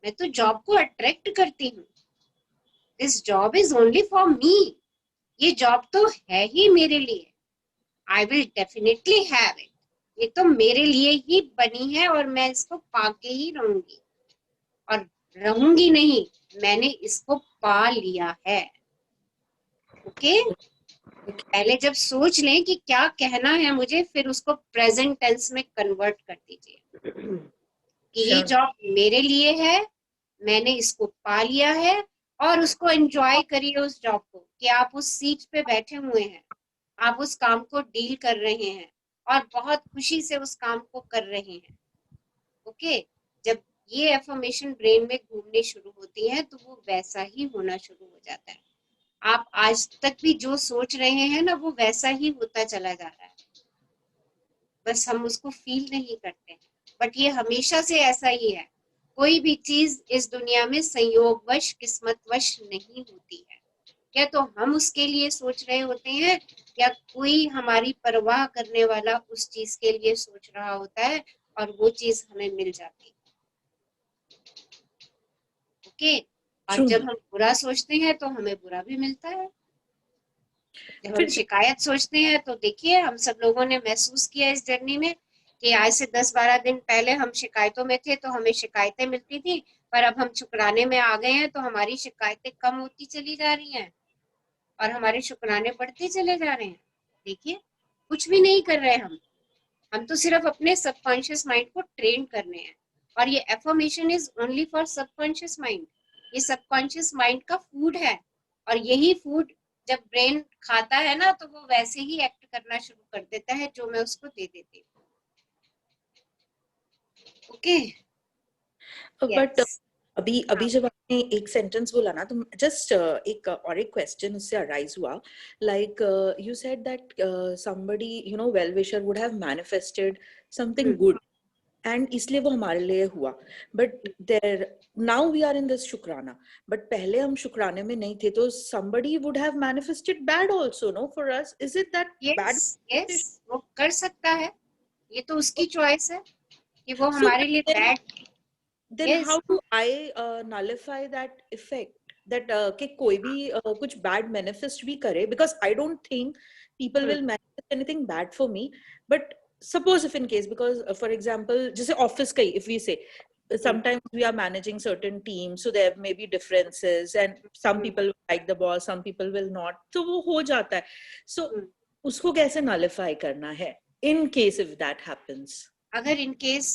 मैं तो जॉब को अट्रैक्ट करती हूँ। This job is only for me. ये जॉब तो है ही मेरे लिए। I will definitely have it. ये तो मेरे लिए ही बनी है और मैं इसको पाके ही रहूंगी, और रहूंगी नहीं, मैंने इसको पा लिया है। ओके पहले जब सोच लें कि क्या कहना है मुझे, फिर उसको प्रेजेंट टेंस में कन्वर्ट कर दीजिए कि ये जॉब मेरे लिए है, मैंने इसको पा लिया है, और उसको एंजॉय करिए उस जॉब को कि आप उस सीट पे बैठे हुए हैं, आप उस काम को डील कर रहे हैं और बहुत खुशी से उस काम को कर रहे हैं। ओके जब ये एफर्मेशन ब्रेन में घूमने शुरू होती है तो वो वैसा ही होना शुरू हो जाता है। आप आज तक भी जो सोच रहे हैं ना, वो वैसा ही होता चला जा रहा है, बस हम उसको फील नहीं करते। बट ये हमेशा से ऐसा ही है। कोई भी चीज इस दुनिया में संयोगवश किस्मतवश नहीं होती है। क्या तो हम उसके लिए सोच रहे होते हैं, या कोई हमारी परवाह करने वाला उस चीज के लिए सोच रहा होता है और वो चीज हमें मिल जाती है। ओके और जब हम बुरा सोचते हैं तो हमें बुरा भी मिलता है। जब हम शिकायत सोचते हैं तो देखिए, हम सब लोगों ने महसूस किया इस जर्नी में कि आज से 10-12 दिन पहले हम शिकायतों में थे तो हमें शिकायतें मिलती थी, पर अब हम शुक्राने में आ गए हैं तो हमारी शिकायतें कम होती चली जा रही हैं और हमारे शुक्राने बढ़ते चले जा रहे हैं। देखिए कुछ भी नहीं कर रहे हम तो सिर्फ अपने सबकॉन्शियस माइंड को ट्रेन कर रहे हैं। और ये affirmation is only for subconscious mind. ये सबकॉन्शियस माइंड का फूड है, और यही फूड जब ब्रेन खाता है ना तो वो वैसे ही एक्ट करना शुरू कर देता है जो मैं उसको दे देती हूँ। ओके बट अभी अभी जब आपने एक सेंटेंस बोला ना, तो जस्ट एक और एक क्वेश्चन उससे अराइज हुआ, like you said that somebody you know well wisher would have manifested something good and इसलिए वो हमारे लिए हुआ, but there now we are in this शुक्राना, बट पहले हम शुक्राने में नहीं थे, तो somebody would have manifested bad also, no, for us? Is it that bad? yes, वो कर सकता है, ये तो उसकी चॉइस है कि वो हमारे लिए bad. Then how do I nullify that effect? That कि कोई भी कुछ bad manifest भी करे, because I don't think people will manifest anything bad for me, but suppose if in case, because for example जैसे office का ही, if we say sometimes we are managing certain teams, so there may be differences and some people will like the boss, some people will not, तो वो हो जाता है। So उसको कैसे nullify करना है in case if that happens? अगर in case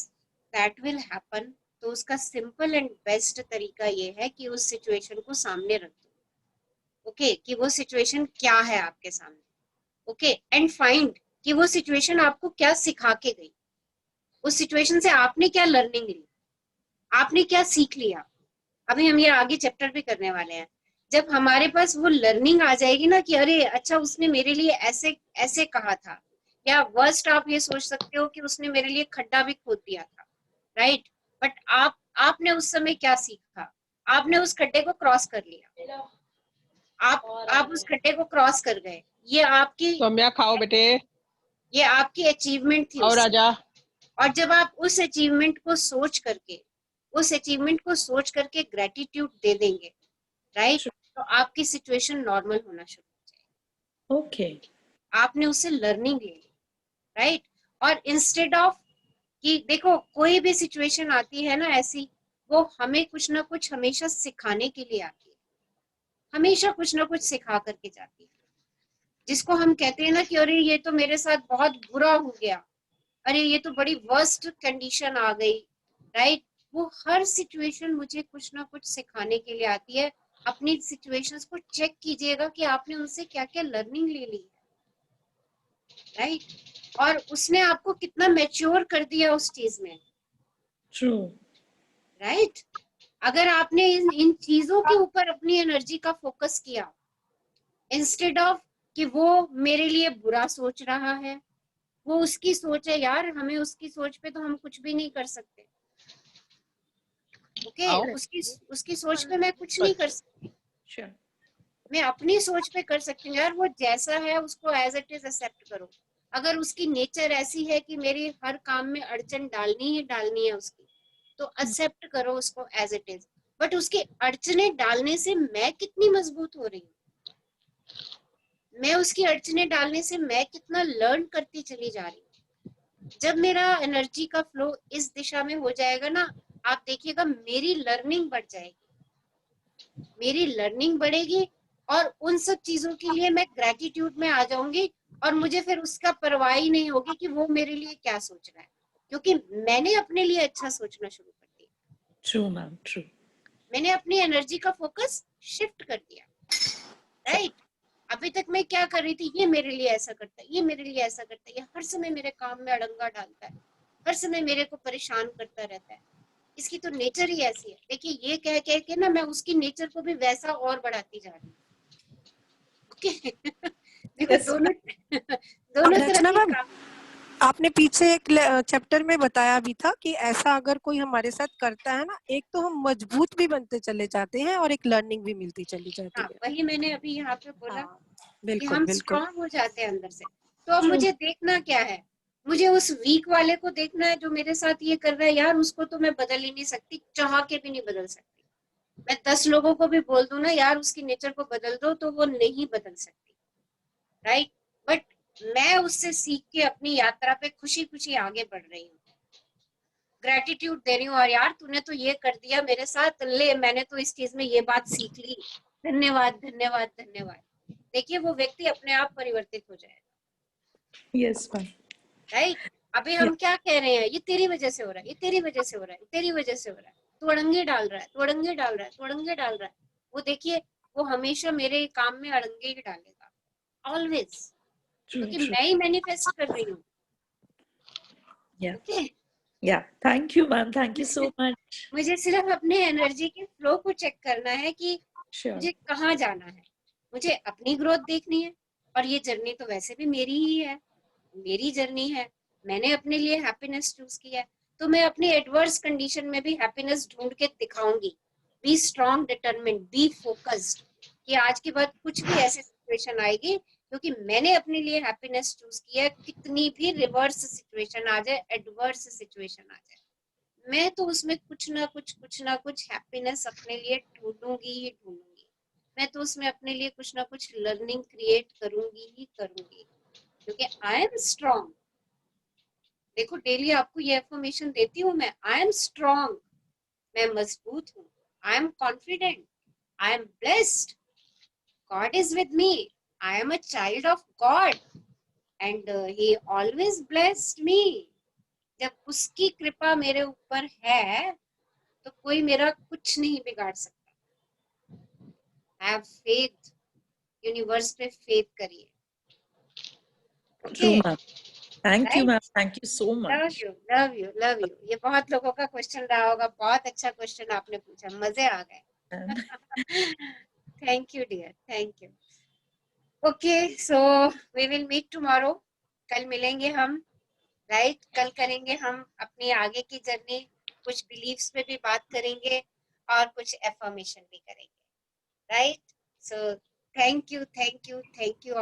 that will happen तो उसका सिंपल एंड बेस्ट तरीका ये है कि उस सिचुएशन को सामने रख दो। ओके कि वो सिचुएशन क्या है आपके सामने। ओके एंड फाइंड कि वो सिचुएशन आपको क्या सिखा के गई, उस सिचुएशन से आपने क्या लर्निंग ली, आपने क्या सीख लिया। अभी हम ये आगे चैप्टर भी करने वाले हैं। जब हमारे पास वो लर्निंग आ जाएगी ना कि अरे अच्छा उसने मेरे लिए ऐसे ऐसे कहा था, या वर्स्ट आप ये सोच सकते हो कि उसने मेरे लिए खड्डा भी खोद दिया था, राइट, बट आपने उस समय क्या सीखा, आपने उस खड्डे को क्रॉस कर लिया, आप उस खड्डे को क्रॉस कर गए, ये आपकी सौम्या खाओ बेटे, ये आपकी अचीवमेंट थी और राजा। और जब आप उस अचीवमेंट को सोच करके ग्रेटिट्यूड दे देंगे, राइट, तो आपकी सिचुएशन नॉर्मल होना शुरू हो जाएगी। ओके, आपने उससे लर्निंग ले ली, राइट। और इंस्टेड ऑफ कि देखो कोई भी सिचुएशन आती है ना ऐसी, वो हमें कुछ ना कुछ हमेशा सिखाने के लिए आती है, हमेशा कुछ ना कुछ सिखा करके जाती है। जिसको हम कहते हैं ना कि अरे ये तो मेरे साथ बहुत बुरा हो गया, अरे ये तो बड़ी वर्स्ट कंडीशन आ गई, राइट, वो हर सिचुएशन मुझे कुछ ना कुछ सिखाने के लिए आती है। अपनी सिचुएशंस को चेक कीजिएगा कि आपने उनसे क्या क्या लर्निंग ले ली, राइट, और उसने आपको कितना मैच्योर कर दिया उस चीज में, ट्रू, राइट। अगर आपने इन चीजों के ऊपर अपनी एनर्जी का फोकस किया, इंस्टेड ऑफ कि वो मेरे लिए बुरा सोच रहा है, वो उसकी सोच है यार, हमें उसकी सोच पे तो हम कुछ भी नहीं कर सकते, ओके, उसकी सोच पे मैं कुछ नहीं कर सकती, मैं अपनी सोच पे कर सकती हूँ। यार वो जैसा है उसको एज इट इज एक्सेप्ट करो। अगर उसकी नेचर ऐसी है कि मेरी हर काम में अड़चन डालनी है उसकी, तो एक्सेप्ट करो उसको एज इट इज। बट उसकी अड़चने डालने से मैं कितनी मजबूत हो रही हूँ, मैं उसकी अड़चने डालने से मैं कितना लर्न करती चली जा रही हूँ। जब मेरा एनर्जी का फ्लो इस दिशा में हो जाएगा ना, आप देखिएगा मेरी लर्निंग बढ़ जाएगी, मेरी लर्निंग बढ़ेगी, और उन सब चीजों के लिए मैं ग्रेटिट्यूड में आ जाऊंगी, और मुझे फिर उसका परवाह ही नहीं होगी कि वो मेरे लिए क्या सोच रहा है, क्योंकि मैंने अपने लिए अच्छा सोचना शुरू कर दिया। ट्रू मैम, ट्रू, मैंने अपनी एनर्जी का फोकस शिफ्ट कर दिया, राइट। अभी तक मैं क्या कर रही थी, ये मेरे लिए ऐसा करता है, ये मेरे लिए ऐसा करता है, ये हर समय मेरे काम में अड़ंगा डालता है, हर समय मेरे को परेशान करता रहता है, इसकी तो नेचर ही ऐसी है। देखिए ये कह कह के ना मैं उसकी नेचर को भी वैसा और बढ़ाती जा रही हूँ, ओके। देखो दोनों रचना तरफ मैम, आपने पीछे एक चैप्टर में बताया भी था कि ऐसा अगर कोई हमारे साथ करता है ना, एक तो हम मजबूत भी बनते चले जाते हैं और एक लर्निंग भी मिलती चली जाती है। वही मैंने अभी यहाँ पे बोला कि बिल्कुल हम बिल्कुल। स्ट्रांग हो जाते हैं अंदर से। तो अब मुझे देखना क्या है, मुझे उस वीक वाले को देखना है जो मेरे साथ ये कर रहा है। यार उसको तो मैं बदल ही नहीं सकती, चाह के भी नहीं बदल सकती। मैं 10 लोगों को भी बोल दूं ना यार उसकी नेचर को बदल दो, तो वो नहीं बदल सकती, राइट। बट मैं उससे सीख के अपनी यात्रा पे खुशी खुशी आगे बढ़ रही हूँ, ग्रेटिट्यूड दे रही हूँ, और यार तूने तो ये कर दिया मेरे साथ, ले मैंने तो इस चीज में ये बात सीख ली, धन्यवाद धन्यवाद धन्यवाद। देखिए वो व्यक्ति अपने आप परिवर्तित हो जाएगा। Yes ma'am, right. अभी हम क्या कह रहे हैं, ये तेरी वजह से हो रहा है, ये तेरी वजह से हो रहा है, तेरी वजह से हो रहा है, तू अड़ंगे डाल रहा है, तू अड़ंगे डाल रहा है, तू अड़ंगे डाल रहा है। वो देखिए वो हमेशा मेरे काम में अड़ंगे ही डालेगा, ऑलवेज, क्योंकि मैं ही मैनिफेस्ट कर रही हूँ। ओके, या thank you ma'am, thank you so much. मुझे सिर्फ अपने एनर्जी के फ्लो को चेक करना है कि मुझे कहाँ जाना है, मुझे अपनी ग्रोथ देखनी है, और ये जर्नी तो वैसे भी मेरी ही है, मेरी जर्नी है, मैंने अपने लिए हैप्पीनेस चूज किया है, तो मैं अपनी एडवर्स कंडीशन में भी हैप्पीनेस ढूंढ के दिखाऊंगी। Be strong, determined, be focused, कि आज के बाद कुछ भी ऐसी सिचुएशन आएगी क्योंकि मैंने अपने लिए हैप्पीनेस चूज किया है, कितनी भी रिवर्स सिचुएशन आ जाए, एडवर्स सिचुएशन आ जाए, मैं तो उसमें कुछ ना कुछ हैप्पीनेस अपने लिए ढूंढूंगी ही ढूंढूंगी। मैं तो उसमें अपने लिए कुछ ना कुछ लर्निंग क्रिएट करूंगी ही करूंगी, क्योंकि आई एम स्ट्रॉन्ग। देखो डेली आपको ये अफर्मेशन देती हूँ मैं, आई एम स्ट्रॉन्ग, मैं मजबूत हूँ, I am confident, I am blessed, God is with me, I am a child of God and he always blessed me. जब उसकी कृपा मेरे ऊपर है तो कोई मेरा कुछ नहीं बिगाड़ सकता। हैव फेथ, यूनिवर्स पे फेथ करिए, true ma'am, thank you right? Ma'am, thank you so love much. You, love you, love you. ये बहुत लोगों का क्वेश्चन रहा होगा, बहुत अच्छा क्वेश्चन आपने पूछा, मजे आ गए। Thank you dear, thank you. Okay, so we will meet tomorrow. कल मिलेंगे हम, राइट? कल करेंगे हम अपनी आगे की जर्नी, कुछ बिलीव्स पे भी बात करेंगे और कुछ एफर्मेशन भी करेंगे, right? So thank you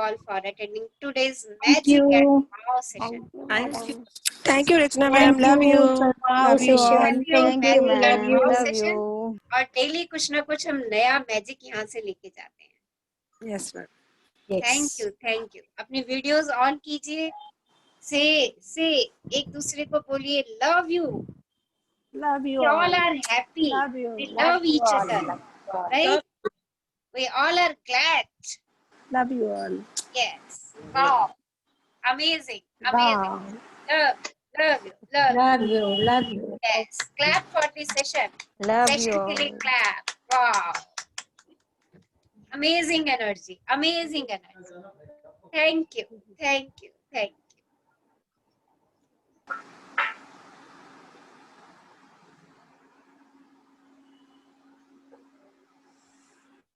all for attending today's Thank magic and you. wow session. Thank you. Thank you, Rachna Thank ma'am. Love you you. for wow Love you session. all. Thank you, Magic and ma'am. wow Love session. you. और daily कुछ ना कुछ हम नया magic यहाँ से लेके जाते हैं। Yes, ma'am. Thank you. अपनी वीडियोस ऑन कीजिए, से एक दूसरे को बोलिए love you. Love you We all all. are happy. Love you. We love each other, right? We all are glad. Love you all. Yes. Wow. Amazing. Amazing. Wow. Love you. Love you. Love you. Love you. Yes. Clap for this session. Love you Session के लिए all. clap. Wow. Amazing energy. Amazing energy. Thank you. Thank you. Thank you.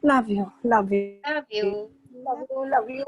Love you. Love you. Love you. Love you. Love you.